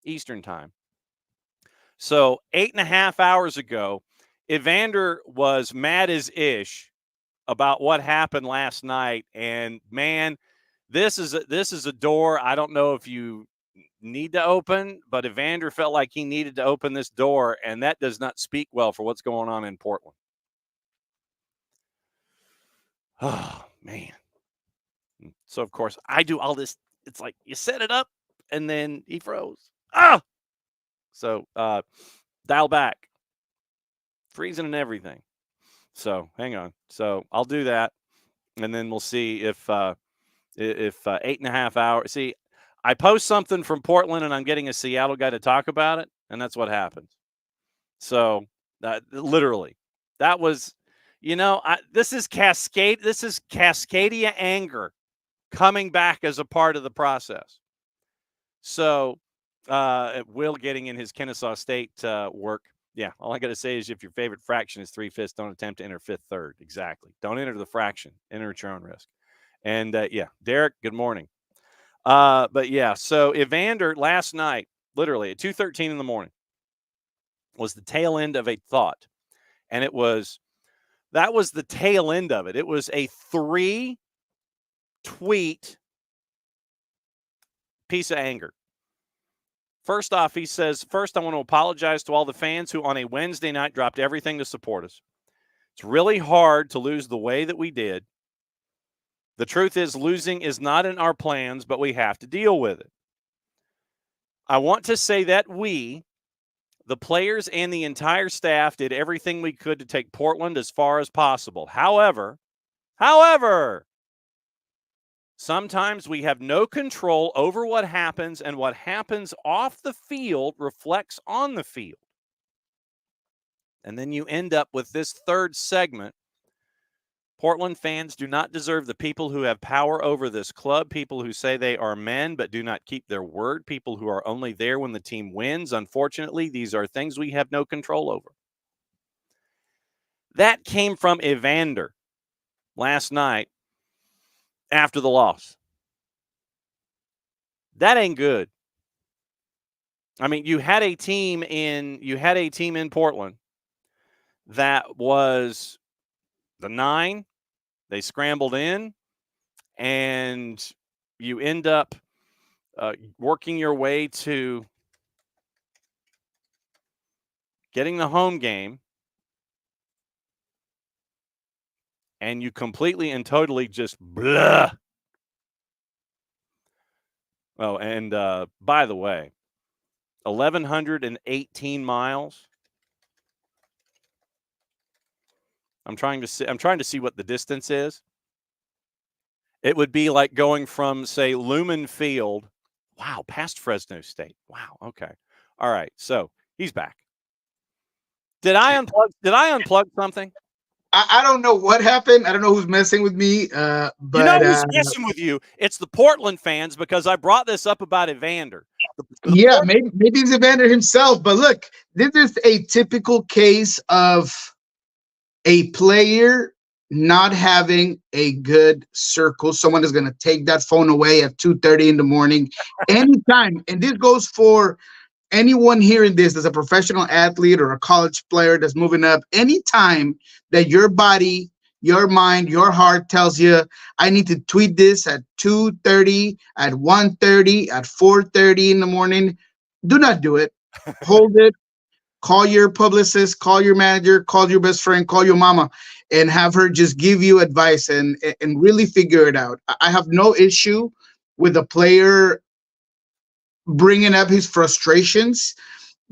S2: Eastern time. So 8.5 hours ago, Evander was mad as ish about what happened last night. And man, this is a door I don't know if you need to open, but Evander felt like he needed to open this door, and that does not speak well for what's going on in Portland. Oh, man. So, of course, I do all this. It's like you set it up, and then he froze. Ah! So, dial back. Freezing and everything. So hang on. So I'll do that, and then we'll see if 8.5 hours. See, I post something from Portland, and I'm getting a Seattle guy to talk about it, and that's what happens. So literally, that was, this is Cascadia anger coming back as a part of the process. So Will getting in his Kennesaw State work. Yeah, all I got to say is if your favorite fraction is 3/5, don't attempt to enter 5th third. Exactly. Don't enter the fraction. Enter at your own risk. And, Derek, good morning. But, yeah, so Evander last night, literally at 2:13 in the morning, was the tail end of a thought. And that was the tail end of it. It was a 3-tweet piece of anger. First off, he says, first, I want to apologize to all the fans who on a Wednesday night dropped everything to support us. It's really hard to lose the way that we did. The truth is, losing is not in our plans, but we have to deal with it. I want to say that we, the players and the entire staff, did everything we could to take Portland as far as possible. However, sometimes we have no control over what happens, and what happens off the field reflects on the field. And then you end up with this third segment. Portland fans do not deserve the people who have power over this club, people who say they are men but do not keep their word, people who are only there when the team wins. Unfortunately, these are things we have no control over. That came from Evander last night after the loss. That ain't good. I mean, you had a team in Portland that was the 9. They scrambled in, and you end up working your way to getting the home game, and you completely and totally just blah. Oh, and by the way, 1,118 miles. I'm trying to see what the distance is. It would be like going from, say, Lumen Field. Wow, past Fresno State. Wow. Okay. All right. So he's back. Did I unplug something?
S3: I don't know what happened. I don't know who's messing with me. But
S2: You know who's messing with you? It's the Portland fans, because I brought this up about Evander.
S3: Yeah, maybe it's Evander himself. But look, this is a typical case of a player not having a good circle. Someone is going to take that phone away at 2:30 in the morning, anytime. And this goes for anyone hearing this as a professional athlete or a college player that's moving up. Anytime that your body, your mind, your heart tells you, I need to tweet this at 2:30, at 1:30, at 4:30 in the morning, do not do it. Hold it. Call your publicist, call your manager, call your best friend, call your mama, and have her just give you advice and really figure it out. I have no issue with a player bringing up his frustrations,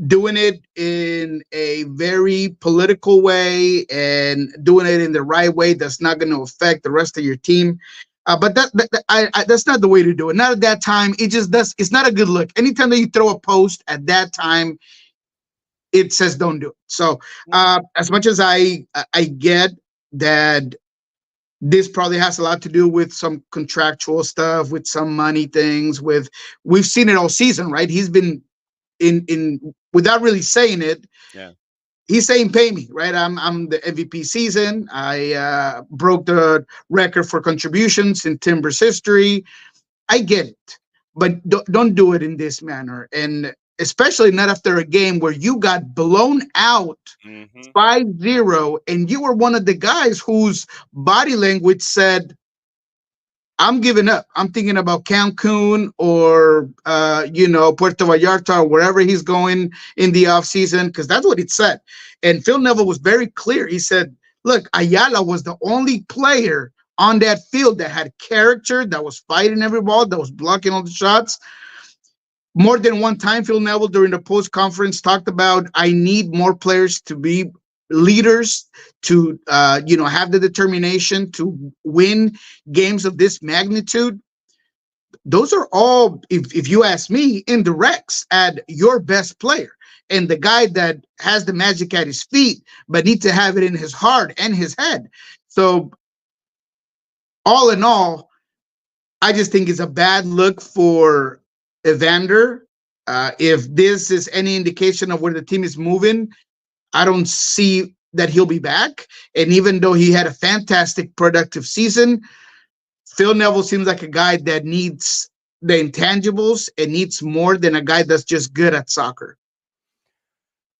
S3: doing it in a very political way and doing it in the right way that's not going to affect the rest of your team. But that's not the way to do it. Not at that time. It's not a good look. Anytime that you throw a post at that time, it says don't do it. So as much as I get that this probably has a lot to do with some contractual stuff, with some money things, we've seen it all season, right? He's been in without really saying it.
S2: Yeah.
S3: He's saying pay me, right? I'm the MVP season. I broke the record for contributions in Timbers history. I get it, but don't do it in this manner. And especially not after a game where you got blown out 5-0, and you were one of the guys whose body language said, I'm giving up. I'm thinking about Cancun or, Puerto Vallarta or wherever he's going in the offseason, because that's what it said. And Phil Neville was very clear. He said, look, Ayala was the only player on that field that had character, that was fighting every ball, that was blocking all the shots. More than one time, Phil Neville during the post-conference talked about, I need more players to be leaders, to have the determination to win games of this magnitude. Those are all, if you ask me, indirects at your best player and the guy that has the magic at his feet, but needs to have it in his heart and his head. So all in all, I just think it's a bad look for Evander. If this is any indication of where the team is moving, I don't see that he'll be back. And even though he had a fantastic productive season, Phil Neville seems like a guy that needs the intangibles and needs more than a guy that's just good at soccer.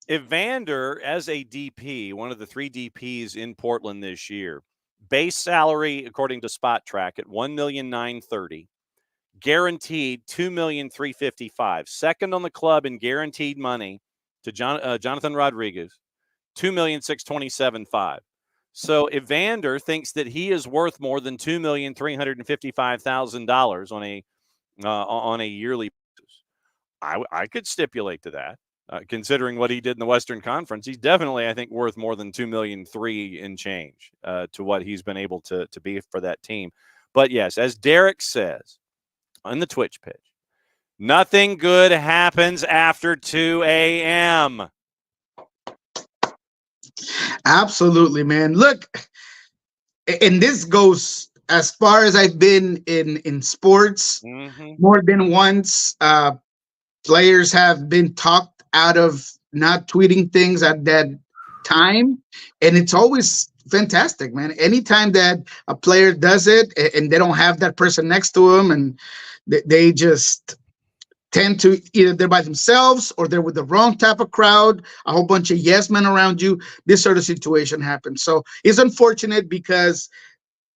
S2: Evander, as a DP, one of the 3 DPs in Portland this year, base salary, according to Spot Track, at $1,930,000. Guaranteed $2,355,000. Second on the club in guaranteed money to Jonathan Rodriguez, $2,627,500. So Evander thinks that he is worth more than $2,355,000 on a yearly basis. I could stipulate to that. Considering what he did in the Western Conference, he's definitely, I think, worth more than $2,300,000 in change to what he's been able to be for that team. But yes, as Derek says on the Twitch pitch, nothing good happens after 2 a.m.
S3: Absolutely, man. Look, and this goes as far as I've been in sports. More than once, players have been talked out of not tweeting things at that time, and it's always fantastic, man. Anytime that a player does it and they don't have that person next to them, and they just tend to, either they're by themselves or they're with the wrong type of crowd, a whole bunch of yes men around you, this sort of situation happens. So it's unfortunate because,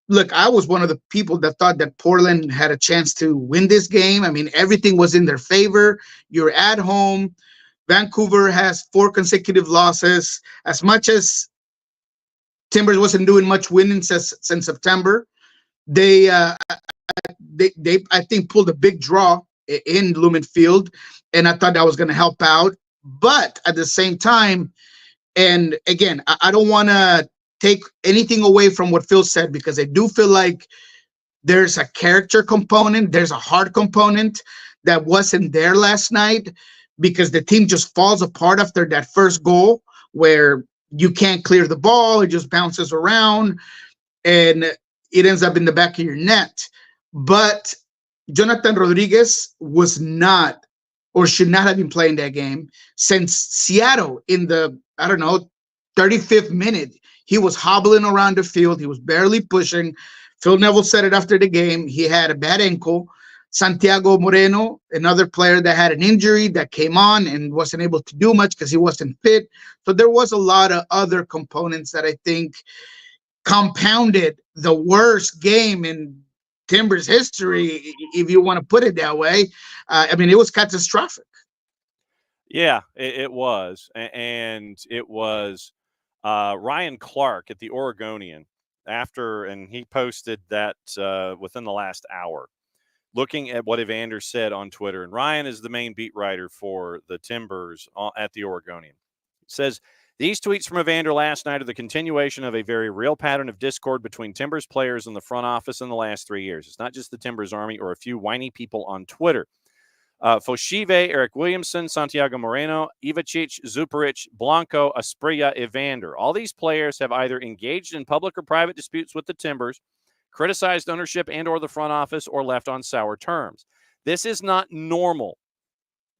S3: look, I was one of the people that thought that Portland had a chance to win this game. I mean, everything was in their favor. You're at home. Vancouver has 4 consecutive losses. As much as Timbers wasn't doing much winning since September, they I think pulled a big draw in Lumen Field, and I thought that was going to help out. But at the same time, and again, I don't want to take anything away from what Phil said, because I do feel like there's a character component, there's a heart component that wasn't there last night, because the team just falls apart after that first goal, where you can't clear the ball. It just bounces around and it ends up in the back of your net. But Jonathan Rodriguez was not or should not have been playing that game since Seattle in the, 35th minute. He was hobbling around the field. He was barely pushing. Phil Neville said it after the game. He had a bad ankle. Santiago Moreno, another player that had an injury that came on and wasn't able to do much because he wasn't fit. So there was a lot of other components that I think compounded the worst game in Timbers history, if you want to put it that way. It was catastrophic.
S2: Yeah, it was. And it was Ryan Clark at the Oregonian and he posted that within the last hour, looking at what Evander said on Twitter. And Ryan is the main beat writer for the Timbers at the Oregonian. It says, these tweets from Evander last night are the continuation of a very real pattern of discord between Timbers players and the front office in the last 3 years. It's not just the Timbers Army or a few whiny people on Twitter. Foshive, Eric Williamson, Santiago Moreno, Ivacic, Zuparic, Blanco, Asprilla, Evander. All these players have either engaged in public or private disputes with the Timbers, criticized ownership and or the front office, or left on sour terms. This is not normal,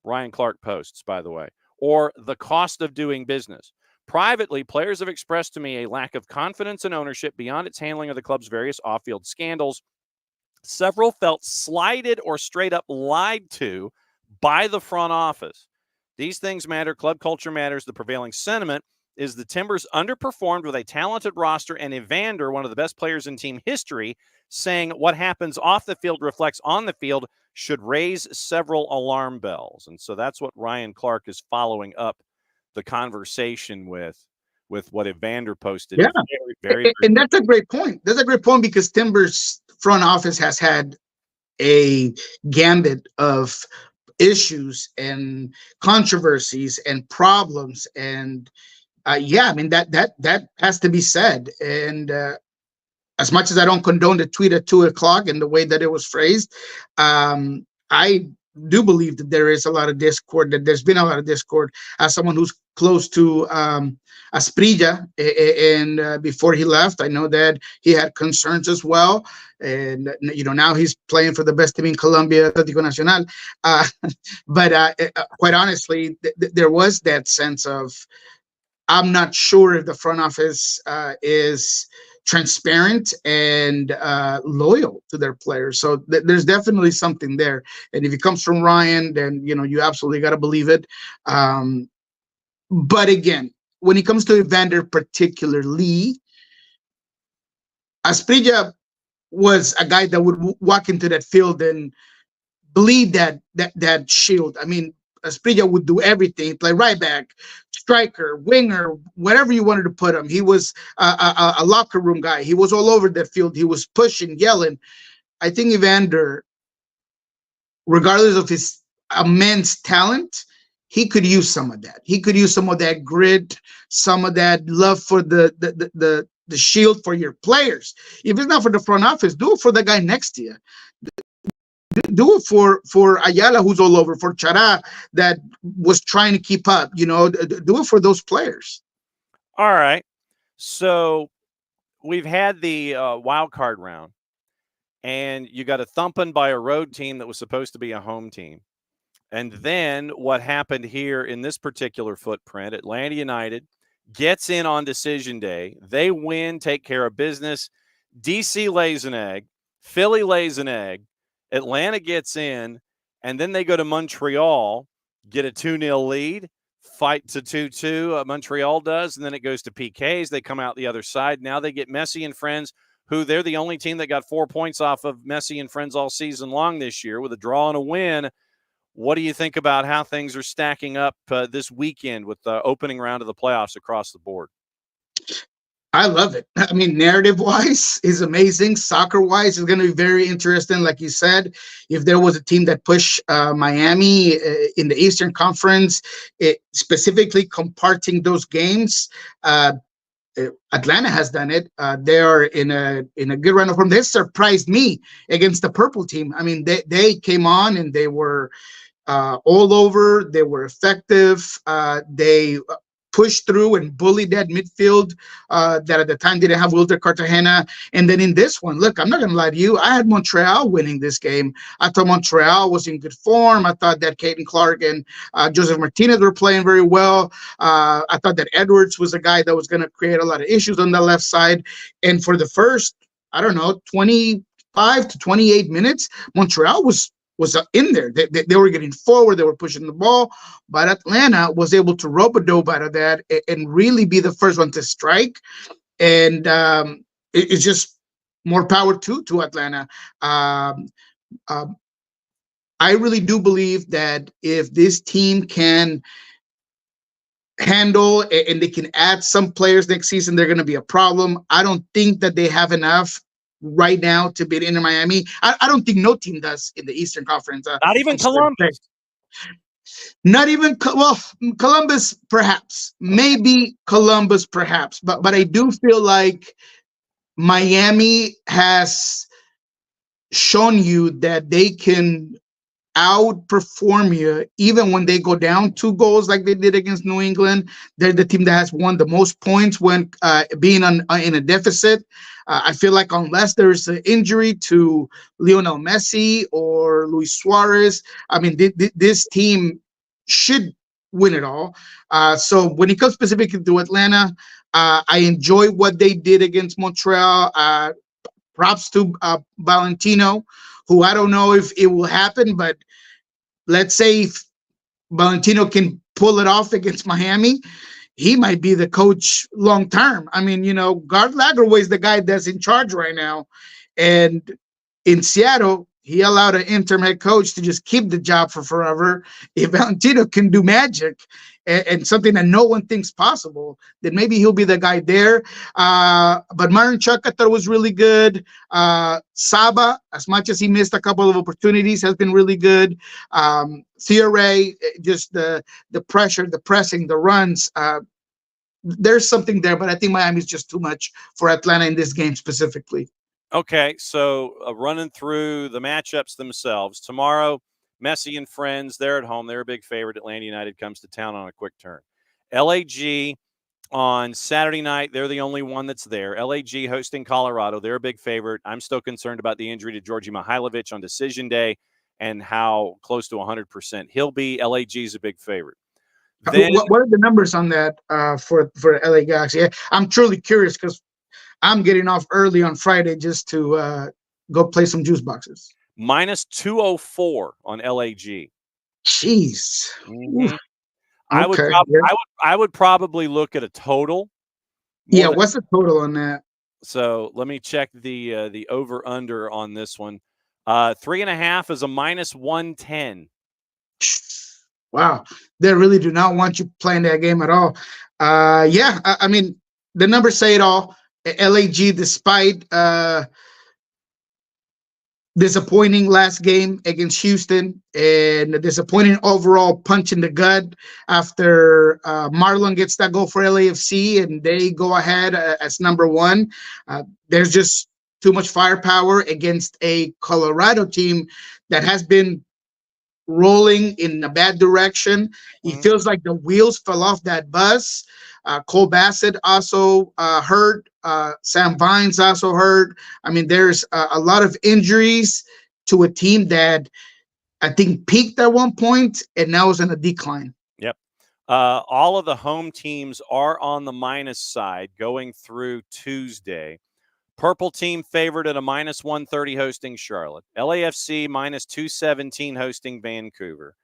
S2: Ryan Clark posts, by the way, or the cost of doing business. Privately, players have expressed to me a lack of confidence in ownership beyond its handling of the club's various off-field scandals. Several felt slighted or straight up lied to by the front office. These things matter. Club culture matters. The prevailing sentiment is the Timbers underperformed with a talented roster, and Evander, one of the best players in team history, saying what happens off the field reflects on the field should raise several alarm bells. And so that's what Ryan Clark is following up the conversation with what Evander posted.
S3: Yeah,
S2: very
S3: and that's a great point. That's a great point because Timbers front office has had a gambit of issues and controversies and problems, and that has to be said. And as much as I don't condone the tweet at 2:00 and the way that it was phrased, I do believe that there is a lot of discord, that there's been a lot of discord. As someone who's close to Asprilla, and before he left, I know that he had concerns as well. And, now he's playing for the best team in Colombia, Atlético Nacional. But quite honestly, there was that sense of, I'm not sure if the front office is transparent and loyal to their players. So there's definitely something there. And if it comes from Ryan, then, you absolutely got to believe it. But again, when it comes to Evander particularly, Asprilla was a guy that would walk into that field and bleed that shield. Asprilla would do everything, play right back, striker, winger, whatever you wanted to put him. He was a locker room guy. He was all over that field. He was pushing, yelling. I think Evander, regardless of his immense talent, he could use some of that. He could use some of that grit, some of that love for the shield for your players. If it's not for the front office, do it for the guy next to you. Do it for Ayala, who's all over, for Chara, that was trying to keep up. Do it for those players.
S2: All right. So we've had the wild card round, and you got a thumping by a road team that was supposed to be a home team. And then what happened here in this particular footprint, Atlanta United gets in on decision day. They win, take care of business. DC lays an egg. Philly lays an egg. Atlanta gets in, and then they go to Montreal, get a 2-0 lead, fight to 2-2. Montreal does, and then it goes to PKs. They come out the other side. Now they get Messi and friends, who they're the only team that got 4 points off of Messi and friends all season long this year with a draw and a win. What do you think about how things are stacking up this weekend with the opening round of the playoffs across the board?
S3: I love it. Narrative-wise is amazing. Soccer-wise is going to be very interesting. Like you said, if there was a team that pushed Miami in the Eastern Conference, specifically comparting those games, Atlanta has done it. They are in a good run of form. They surprised me against the purple team. They came on and they were all over. They were effective. They push through and bully that midfield that at the time didn't have Wilder Cartagena. And then in this one, look, I'm not going to lie to you. I had Montreal winning this game. I thought Montreal was in good form. I thought that Caden Clark and Joseph Martinez were playing very well. I thought that Edwards was a guy that was going to create a lot of issues on the left side. And for the first, I don't know, 25 to 28 minutes, Montreal was in there. They were getting forward. They were pushing the ball. But Atlanta was able to rope-a-dope out of that and really be the first one to strike. And it's just more power to Atlanta. I really do believe that if this team can handle and they can add some players next season, they're going to be a problem. I don't think that they have enough right now to beat Inter Miami. I don't think no team does in the Eastern Conference.
S2: Not even Columbus.
S3: Not even Columbus, perhaps. Maybe Columbus, perhaps. But I do feel like Miami has shown you that they can outperform you even when they go down 2 goals like they did against New England. They're the team that has won the most points when being in a deficit. I feel like unless there's an injury to Lionel Messi or Luis Suarez, I mean, this team should win it all. So when it comes specifically to Atlanta, I enjoy what they did against Montreal. Props to Valentino, who I don't know if it will happen, but let's say if Valentino can pull it off against Miami, he might be the coach long term. I mean, Gard Lagerwey is the guy that's in charge right now. And in Seattle, he allowed an interim head coach to just keep the job for forever. If Valentino can do magic and something that no one thinks possible, then maybe he'll be the guy there. But Marinchuk, I thought was really good. Saba, as much as he missed a couple of opportunities, has been really good. Thierry, just the pressure, the pressing, the runs. There's something there, but I think Miami's just too much for Atlanta in this game specifically.
S2: Okay, so running through the matchups themselves. Tomorrow, Messi and friends, they're at home. They're a big favorite. Atlanta United comes to town on a quick turn. LAG on Saturday night, they're the only one that's there. LAG hosting Colorado. They're a big favorite. I'm still concerned about the injury to Georgi Mihailovic on decision day and how close to 100% he'll be. LAG is a big favorite. Then,
S3: what are the numbers on that for LA Galaxy? I'm truly curious because I'm getting off early on Friday just to go play some juice boxes.
S2: minus 204 on LAG.
S3: Jeez.
S2: Mm-hmm. I would probably look at a total.
S3: Yeah, what's the total on that?
S2: So let me check the over under on this one. 3.5 is a minus 110.
S3: Wow, they really do not want you playing that game at all. I mean, the numbers say it all. LAG, despite disappointing last game against Houston and a disappointing overall punch in the gut after Marlon gets that goal for LAFC and they go ahead as number 1. There's just too much firepower against a Colorado team that has been rolling in a bad direction. It feels like the wheels fell off that bus. Cole Bassett also hurt. Sam Vines also hurt. I mean, there's a lot of injuries to a team that I think peaked at one point and now is in a decline.
S2: Yep. All of the home teams are on the minus side going through Tuesday. Purple team favored at a minus 130 hosting Charlotte. LAFC minus 217 hosting Vancouver.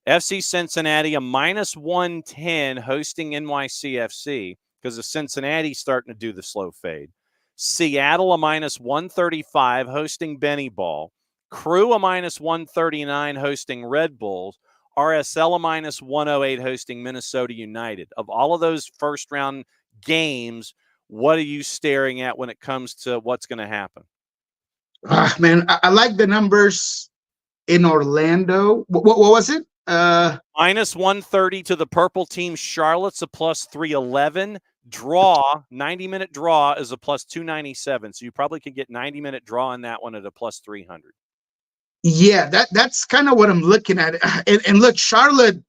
S2: FC Cincinnati a minus 110 hosting NYCFC because of Cincinnati starting to do the slow fade. Seattle a minus 135 hosting Benny Ball. Crew a minus 139 hosting Red Bulls. RSL a minus 108 hosting Minnesota United. Of all of those first round games, what are you staring at when it comes to what's going to happen?
S3: Man, I like the numbers in Orlando. What was it?
S2: Minus 130 to the purple team. Charlotte's a plus 311. Draw, 90-minute draw is a plus 297. So you probably could get 90-minute draw in that one at a plus 300.
S3: Yeah, that's kind of what I'm looking at. And look, Charlotte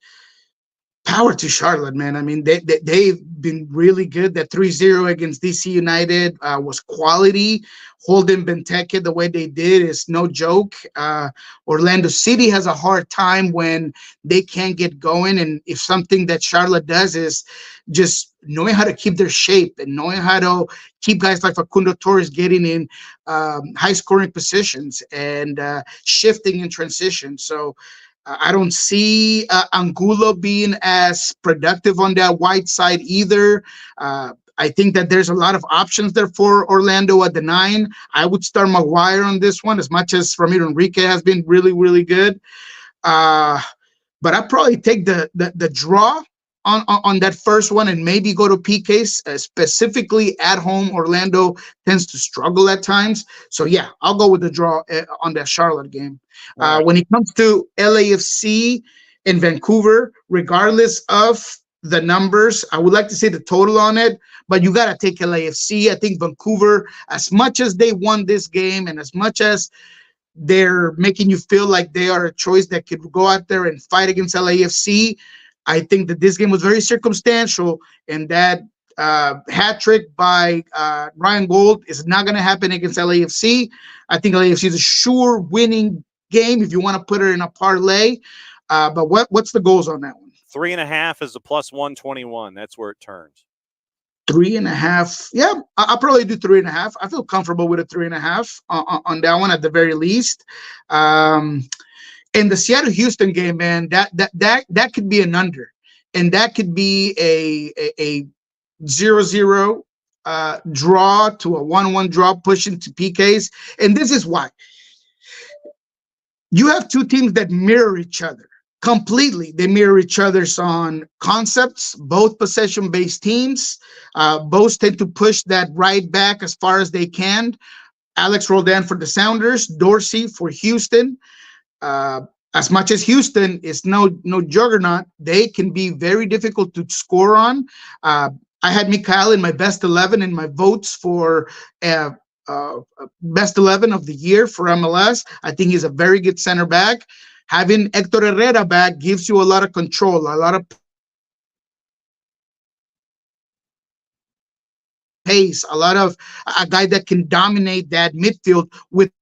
S3: power to Charlotte, man. I mean, they've been really good. That 3-0 against DC United was quality. Holding Benteke the way they did is no joke. Orlando City has a hard time when they can't get going. And if something that Charlotte does is just knowing how to keep their shape and knowing how to keep guys like Facundo Torres getting in high-scoring positions and shifting in transition. So I don't see Angulo being as productive on that wide side either. I think that there's a lot of options there for Orlando at the 9. I would start Maguire on this one, as much as Ramiro Enrique has been really, really good. But I'd probably take the draw on that first one and maybe go to PKs. Specifically at home, Orlando tends to struggle at times. So, yeah, I'll go with the draw on that Charlotte game.
S2: Right.
S3: When it comes to LAFC in Vancouver, regardless of the numbers, I would like to say the total on it, but you got to take LAFC. I think Vancouver, as much as they won this game and as much as they're making you feel like they are a choice that could go out there and fight against LAFC, I think that this game was very circumstantial, and that hat trick by Ryan Gold is not going to happen against LAFC. I think LAFC is a sure winning game if you want to put it in a parlay. But what's the goals on that one?
S2: 3.5 is a plus 121. That's where it turns.
S3: 3.5. Yeah, I'll probably do 3.5. I feel comfortable with a 3.5 on that one at the very least. In the Seattle-Houston game, man, that could be an under, and that could be a 0-0 draw to a 1-1 draw, pushing to PKs. And this is why. You have two teams that mirror each other completely. They mirror each other's on concepts, both possession-based teams. Both tend to push that right back as far as they can. Alex Roldan for the Sounders, Dorsey for Houston. As much as Houston is no juggernaut, they can be very difficult to score on. I had Mikhail in my best 11 in my votes for best 11 of the year for MLS. I think he's a very good center back. Having Hector Herrera back gives you a lot of control, a lot of pace, a lot of a guy that can dominate that midfield with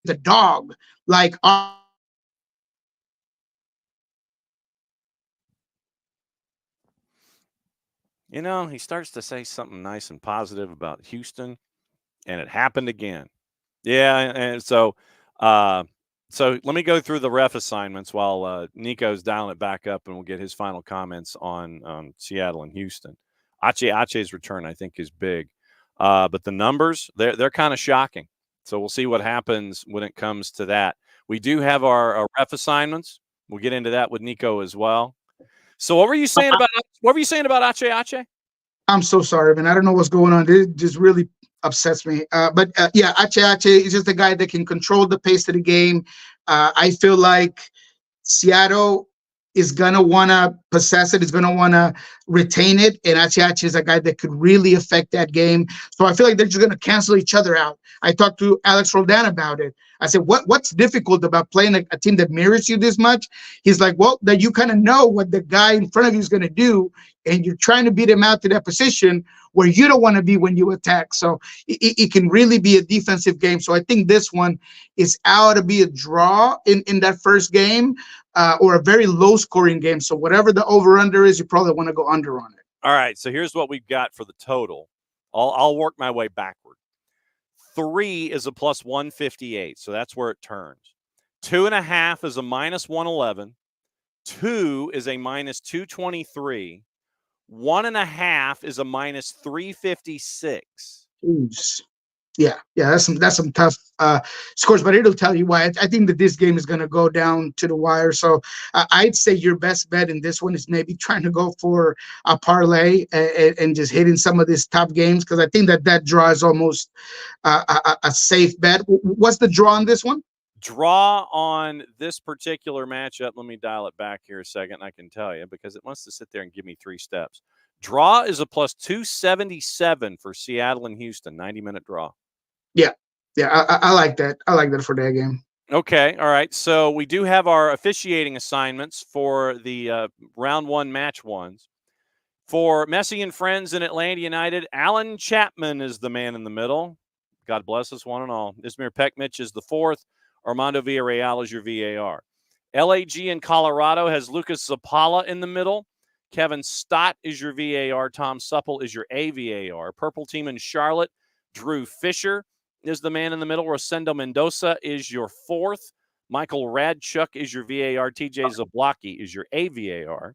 S3: the dog. Like
S2: You know, he starts to say something nice and positive about Houston, and it happened again. Yeah, and so let me go through the ref assignments while Nico's dialing it back up, and we'll get his final comments on Seattle and Houston. Ache's return, I think, is big, but the numbers they're kind of shocking. So we'll see what happens when it comes to that. We do have our ref assignments. We'll get into that with Nico as well. So what were you saying about Ache?
S3: I'm so sorry, man. I don't know what's going on. This just really upsets me. But yeah, Ache is just a guy that can control the pace of the game. I feel like Seattle is going to want to possess it, is going to want to retain it, and Ache is a guy that could really affect that game. So I feel like they're just going to cancel each other out. I talked to Alex Roldan about it. I said, what's difficult about playing a team that mirrors you this much? He's like, well, that you kind of know what the guy in front of you is going to do, and you're trying to beat him out to that position where you don't want to be when you attack. So it can really be a defensive game. So I think this one is out to be a draw in that first game, or a very low-scoring game. So whatever the over-under is, you probably want to go under on it.
S2: All right, so here's what we've got for the total. I'll work my way backward. 3 is a plus 158, so that's where it turns. 2.5 is a minus 111. 2 is a minus 223. 1.5 is a minus 356.
S3: Jeez. Yeah, that's some tough scores, but it'll tell you why. I think that this game is going to go down to the wire. So I'd say your best bet in this one is maybe trying to go for a parlay and just hitting some of these top games, because I think that draw is almost a safe bet. What's the draw on this one?
S2: Draw on this particular matchup. Let me dial it back here a second. I can tell you, because it wants to sit there and give me 3 steps. Draw is a plus 277 for Seattle and Houston, 90-minute draw.
S3: Yeah, I like that. I like that for that game.
S2: Okay, all right. So we do have our officiating assignments for the round one, match ones. For Messi and Friends in Atlanta United, Alan Chapman is the man in the middle. God bless us one and all. Ismail Pekmich is the fourth. Armando Villarreal is your VAR. LAG in Colorado has Lucas Zapala in the middle. Kevin Stott is your VAR. Tom Supple is your AVAR. Purple Team in Charlotte, Drew Fisher is the man in the middle. Rosendo Mendoza is your fourth. Michael Radchuk is your VAR. TJ Zablocki is your AVAR.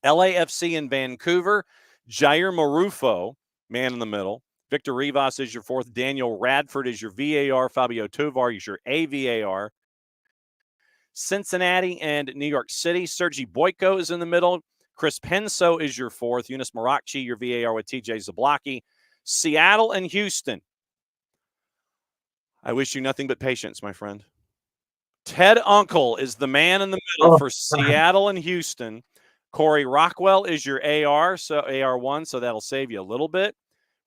S2: LAFC in Vancouver, Jair Marufo, man in the middle. Victor Rivas is your fourth. Daniel Radford is your VAR. Fabio Tovar is your AVAR. Cincinnati and New York City, Sergi Boyko is in the middle. Chris Penso is your fourth. Yunus Marakchi, your VAR with TJ Zablocki. Seattle and Houston. I wish you nothing but patience, my friend. Ted Uncle is the man in the middle for Seattle and Houston. Corey Rockwell is your AR, so AR1, so that'll save you a little bit.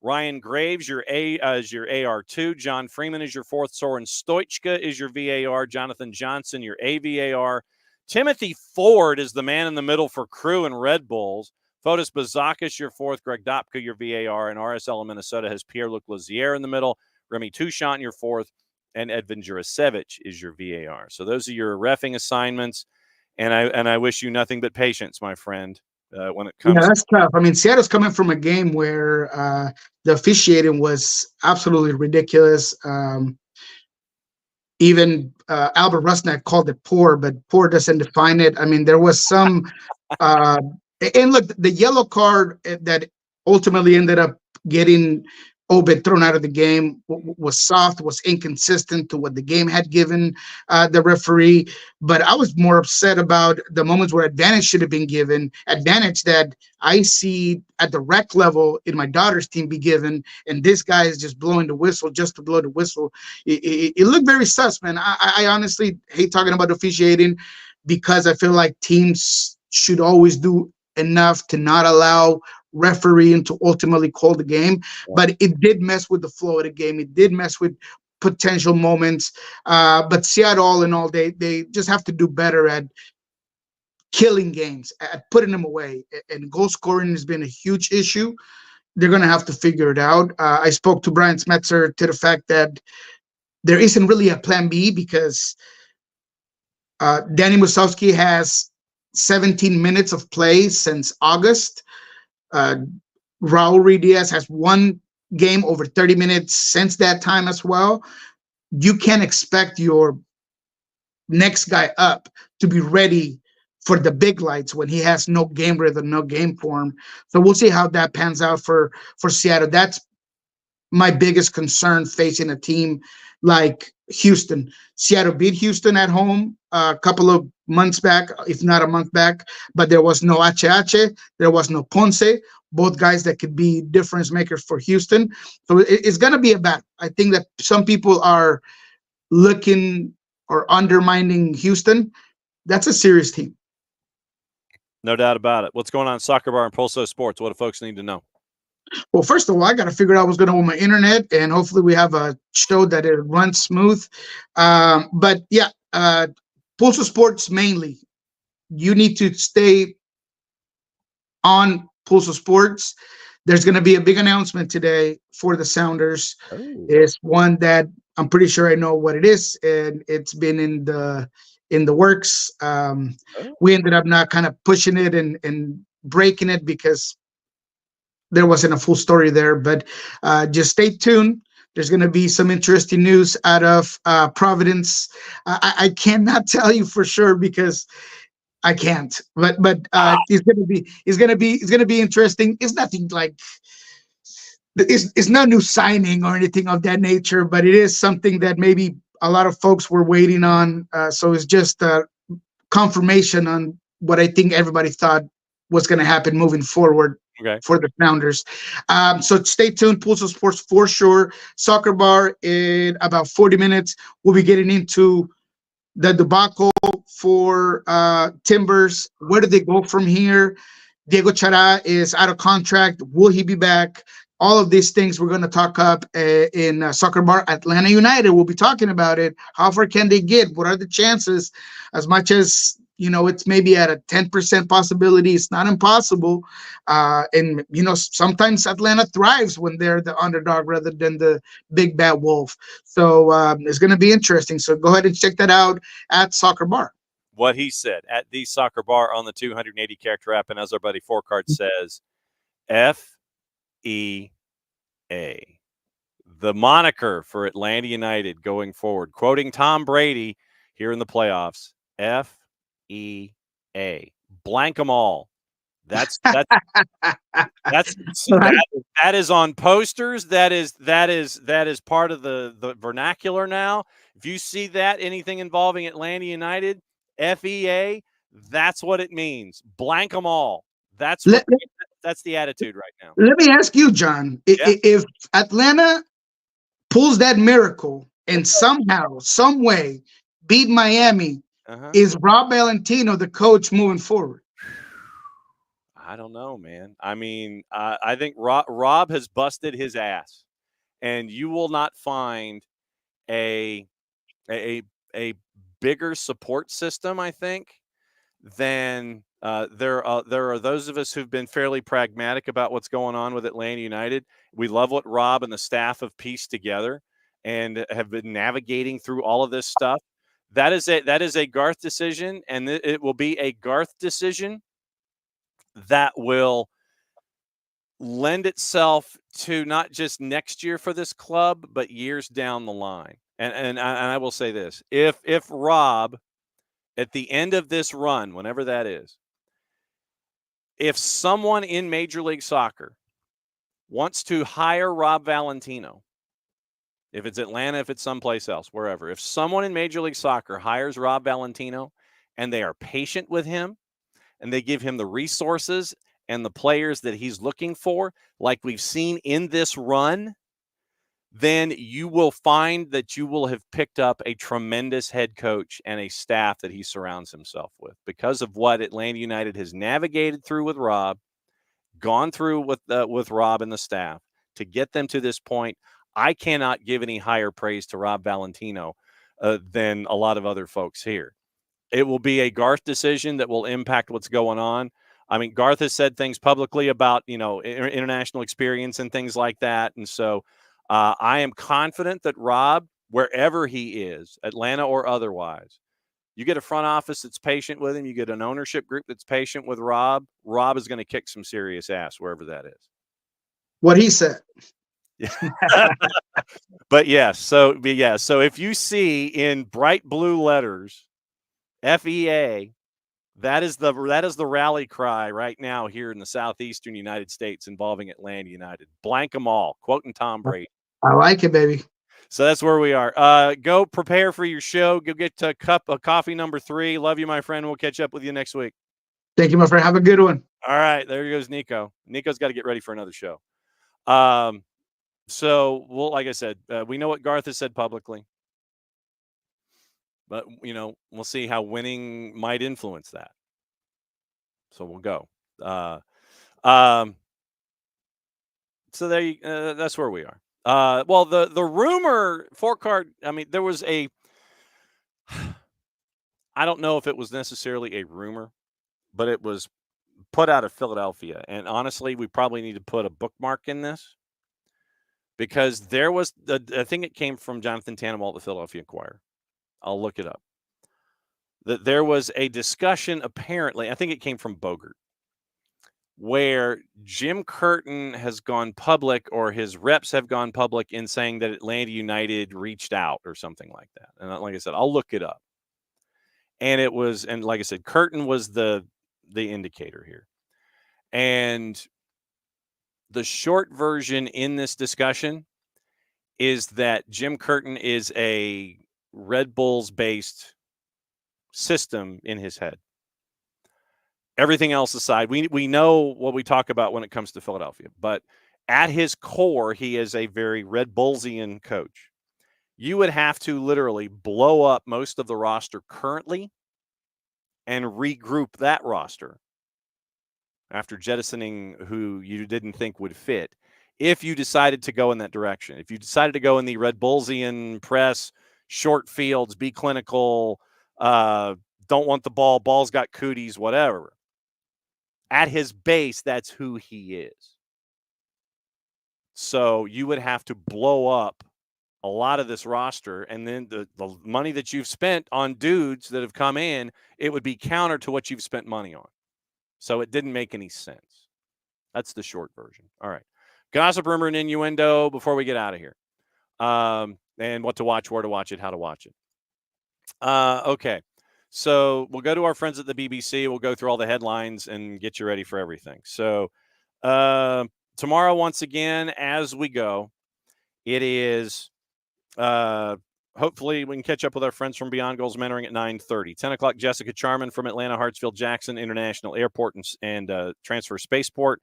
S2: Ryan Graves, is your AR2. John Freeman is your fourth. Soren Stoichka is your VAR. Jonathan Johnson, your AVAR. Timothy Ford is the man in the middle for Crew and Red Bulls. Fotis Bazakis, your fourth. Greg Dopka, your VAR. And RSL in Minnesota has Pierre-Luc Lazier in the middle. Remy Touchant, your fourth. And Edvin Jurasevich is your VAR. So those are your reffing assignments. And I wish you nothing but patience, my friend, when it comes.
S3: Yeah, that's tough. I mean, Seattle's coming from a game where the officiating was absolutely ridiculous. Even Albert Rusnak called it poor, but poor doesn't define it. I mean, there was some and look, the yellow card that ultimately ended up getting Obed thrown out of the game was soft, was inconsistent to what the game had given the referee. But I was more upset about the moments where advantage should have been given, advantage that I see at the rec level in my daughter's team be given, and this guy is just blowing the whistle just to blow the whistle. It looked very sus, man. I honestly hate talking about officiating because I feel like teams should always do enough to not allow refereeing to ultimately call the game, but it did mess with the flow of the game. It did mess with potential moments. But Seattle, all in all, they just have to do better at killing games, at putting them away. And goal scoring has been a huge issue. They're going to have to figure it out. I spoke to Brian Smetzer to the fact that there isn't really a plan B because Danny Musovski has 17 minutes of play since August. Raul Ruiz has one game over 30 minutes since that time as well. You can't expect your next guy up to be ready for the big lights when he has no game rhythm, no game form. So we'll see how that pans out for Seattle. That's my biggest concern facing a team like Houston. Seattle beat Houston at home a couple of months back, if not a month back, but there was no HH, there was no Ponce, both guys that could be difference makers for Houston. So it's going to be a battle. I think that some people are looking or undermining Houston. That's a serious team.
S2: No doubt about it. What's going on in Soccer Bar and Pulso Sports? What do folks need to know?
S3: Well, first of all, I got to figure out what's going on with my internet, and hopefully we have a show that it runs smooth. But yeah, Pulso Sports mainly. You need to stay on Pulso Sports. There's going to be a big announcement today for the Sounders. It's one that I'm pretty sure I know what it is, and it's been in the works. We ended up not kind of pushing it and breaking it because there wasn't a full story there, but just stay tuned. There's going to be some interesting news out of Providence. I cannot tell you for sure because I can't, but it's going to be interesting. It's nothing like it's not new signing or anything of that nature, but it is something that maybe a lot of folks were waiting on. So it's just a confirmation on what I think everybody thought was going to happen moving forward.
S2: Okay.
S3: For the Founders. So stay tuned, Pulso Sports for sure. Soccer Bar in about 40 minutes. We'll be getting into the debacle for Timbers. Where do they go from here? Diego Chara is out of contract. Will he be back? all of these things we're going to talk up in Soccer Bar. Atlanta United, we'll be talking about it. How far can they get? What are the chances? As much as, it's maybe at a 10% possibility, it's not impossible. And, sometimes Atlanta thrives when they're the underdog rather than the big bad wolf. So it's going to be interesting. So go ahead and check that out at Soccer Bar.
S2: What he said at the Soccer Bar on the 280 character app. And as our buddy Four Card says, FEA, the moniker for Atlanta United going forward. Quoting Tom Brady here in the playoffs, FEA. Blank them all. That is on posters. That is part of the vernacular now. If you see that, anything involving Atlanta United, FEA, that's what it means. Blank them all. That's the attitude right now.
S3: Let me ask you, John, if Atlanta pulls that miracle and somehow, some way beat Miami, is Rob Valentino the coach moving forward?
S2: I don't know, man. I mean, I think Rob has busted his ass, and you will not find a bigger support system, I think, than there are those of us who've been fairly pragmatic about what's going on with Atlanta United. We love what Rob and the staff have pieced together and have been navigating through all of this stuff. That is a Garth decision, and it will be a Garth decision that will lend itself to not just next year for this club, but years down the line. And I will say this: if Rob, at the end of this run, whenever that is, if someone in Major League Soccer wants to hire Rob Valentino, if it's Atlanta, if it's someplace else, wherever, if someone in Major League Soccer hires Rob Valentino and they are patient with him and they give him the resources and the players that he's looking for, like we've seen in this run, then you will find that you will have picked up a tremendous head coach and a staff that he surrounds himself with because of what Atlanta United has navigated through with Rob, gone through with Rob and the staff to get them to this point. I cannot give any higher praise to Rob Valentino than a lot of other folks here. It will be a Garth decision that will impact what's going on. I mean, Garth has said things publicly about, international experience and things like that. And so I am confident that Rob, wherever he is, Atlanta or otherwise, you get a front office that's patient with him, you get an ownership group that's patient with Rob, Rob is going to kick some serious ass wherever that is.
S3: What he said.
S2: But so if you see in bright blue letters FEA, that is the rally cry right now here in the southeastern United States involving Atlanta United. Blank them all, quoting Tom Brady.
S3: I like it, baby.
S2: So that's where we are. Go prepare for your show. Go get a cup of coffee number 3. Love you, my friend. We'll catch up with you next week.
S3: Thank you, my friend. Have a good one.
S2: All right, there goes Nico. Nico's got to get ready for another show. So, like I said, we know what Garth has said publicly, but we'll see how winning might influence that. So we'll go. So that's where we are. Well, the rumor Four Card. I mean, there was I don't know if it was necessarily a rumor, but it was put out of Philadelphia. And honestly, we probably need to put a bookmark in this because there was I think it came from Jonathan Tannenwald, the Philadelphia Inquirer. I'll look it up. That there was a discussion, apparently, I think it came from Bogert, where Jim Curtin has gone public or his reps have gone public in saying that Atlanta United reached out or something like that. And like I said, I'll look it up. And like I said, Curtin was the indicator here. And the short version in this discussion is that Jim Curtin is a Red Bulls based system in his head. Everything else aside, we know what we talk about when it comes to Philadelphia, but at his core, he is a very Red Bullsian coach. You would have to literally blow up most of the roster currently and regroup that roster after jettisoning who you didn't think would fit if you decided to go in that direction. If you decided to go in the Red Bullsian press, short fields, be clinical, don't want the ball, ball's got cooties, whatever. At his base, that's who he is. So you would have to blow up a lot of this roster, and then the money that you've spent on dudes that have come in, it would be counter to what you've spent money on. So it didn't make any sense. That's the short version. All right. Gossip, rumor, and innuendo before we get out of here. And what to watch, where to watch it, how to watch it. Okay. So we'll go to our friends at the BBC. We'll go through all the headlines and get you ready for everything. So tomorrow, once again, as we go, it is hopefully we can catch up with our friends from Beyond Goals Mentoring at 9:30. 10 o'clock, Jessica Charman from Atlanta Hartsfield Jackson International Airport and Transfer Spaceport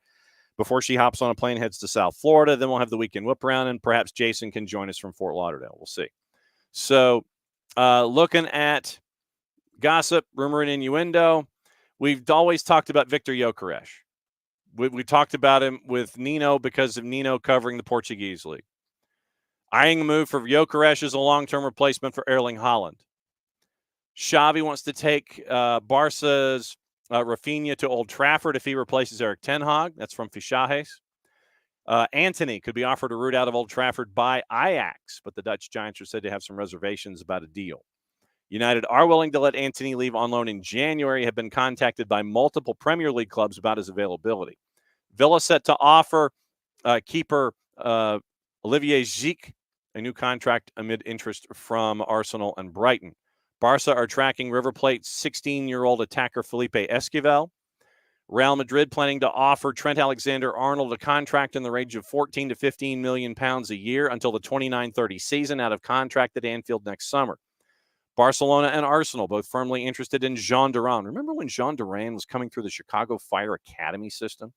S2: before she hops on a plane, heads to South Florida. Then we'll have the weekend whip around, and perhaps Jason can join us from Fort Lauderdale. We'll see. So looking at gossip, rumor, and innuendo, we've always talked about Victor Gyökeres. We talked about him with Nino because of Nino covering the Portuguese league. Eyeing a move for Gyökeres as a long-term replacement for Erling Haaland. Xavi wants to take Barca's Rafinha to Old Trafford if he replaces Erik ten Hag. That's from Fichajes. Antony could be offered a route out of Old Trafford by Ajax, but the Dutch Giants are said to have some reservations about a deal. United are willing to let Antony leave on loan in January, have been contacted by multiple Premier League clubs about his availability. Villa set to offer keeper Olivier Gic a new contract amid interest from Arsenal and Brighton. Barca are tracking River Plate's 16-year-old attacker Felipe Esquivel. Real Madrid planning to offer Trent Alexander-Arnold a contract in the range of 14 to 15 million pounds a year until the 29-30 season, out of contract at Anfield next summer. Barcelona and Arsenal both firmly interested in Jean Duran. Remember when Jean Duran was coming through the Chicago Fire Academy system?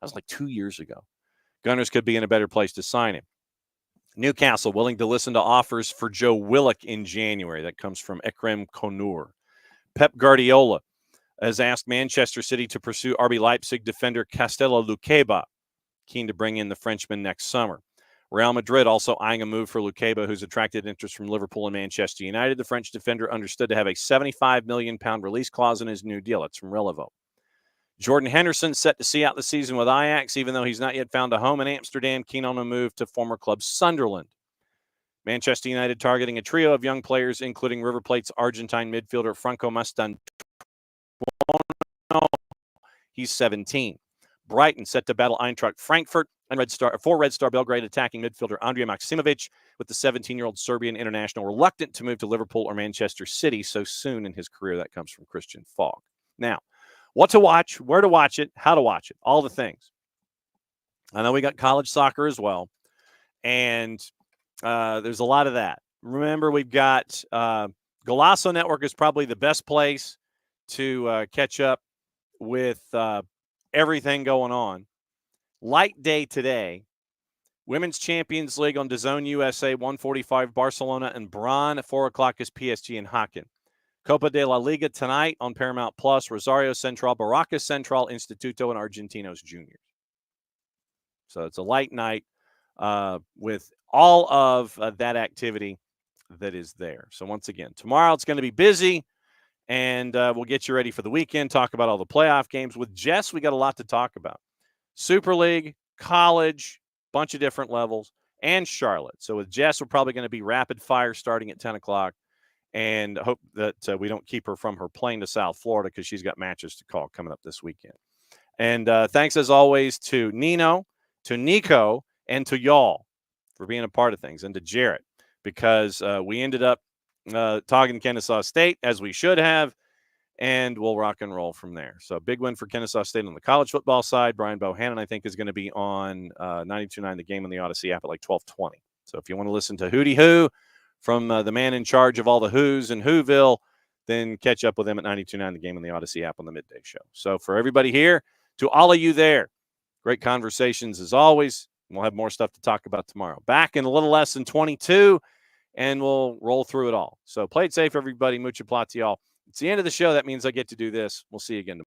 S2: That was like 2 years ago. Gunners could be in a better place to sign him. Newcastle willing to listen to offers for Joe Willock in January. That comes from Ekrem Konur. Pep Guardiola has asked Manchester City to pursue RB Leipzig defender Castello Luqueba, keen to bring in the Frenchman next summer. Real Madrid also eyeing a move for Luqueba, who's attracted interest from Liverpool and Manchester United. The French defender understood to have a £75 million release clause in his new deal. That's from Relevo. Jordan Henderson set to see out the season with Ajax, even though he's not yet found a home in Amsterdam, keen on a move to former club Sunderland. Manchester United targeting a trio of young players, including River Plate's Argentine midfielder Franco Mastantuono. He's 17. Brighton set to battle Eintracht Frankfurt and Red Star Belgrade attacking midfielder Andrija Maksimovic, with the 17-year-old Serbian international reluctant to move to Liverpool or Manchester City so soon in his career. That comes from Christian Fogg. Now, what to watch, where to watch it, how to watch it, all the things. I know we got college soccer as well, and there's a lot of that. Remember, we've got Golazo Network is probably the best place to catch up with everything going on. Light day today. Women's Champions League on DAZN USA, 1:45, Barcelona and Braun. At 4 o'clock is PSG and Haken. Copa de la Liga tonight on Paramount Plus, Rosario Central, Barracas Central, Instituto, and Argentinos Juniors. So it's a light night with all of that activity that is there. So once again, tomorrow it's going to be busy, and we'll get you ready for the weekend, talk about all the playoff games. With Jess, we got a lot to talk about. Super League, college, bunch of different levels, and Charlotte. So with Jess, we're probably going to be rapid fire starting at 10 o'clock. And hope that we don't keep her from her plane to South Florida because she's got matches to call coming up this weekend. And thanks, as always, to Nino, to Nico, and to y'all for being a part of things, and to Jarrett, because we ended up talking Kennesaw State, as we should have, and we'll rock and roll from there. So big win for Kennesaw State on the college football side. Brian Bohannon, I think, is going to be on 92.9 The Game on the Odyssey app at like 12:20. So if you want to listen to Hootie Who from the man in charge of all the Who's in Whoville, then catch up with them at 92.9 The Game on the Odyssey app on the midday show. So for everybody here, to all of you there, great conversations as always. We'll have more stuff to talk about tomorrow. Back in a little less than 22, and we'll roll through it all. So play it safe, everybody. Mucha plot to y'all. It's the end of the show. That means I get to do this. We'll see you again tomorrow.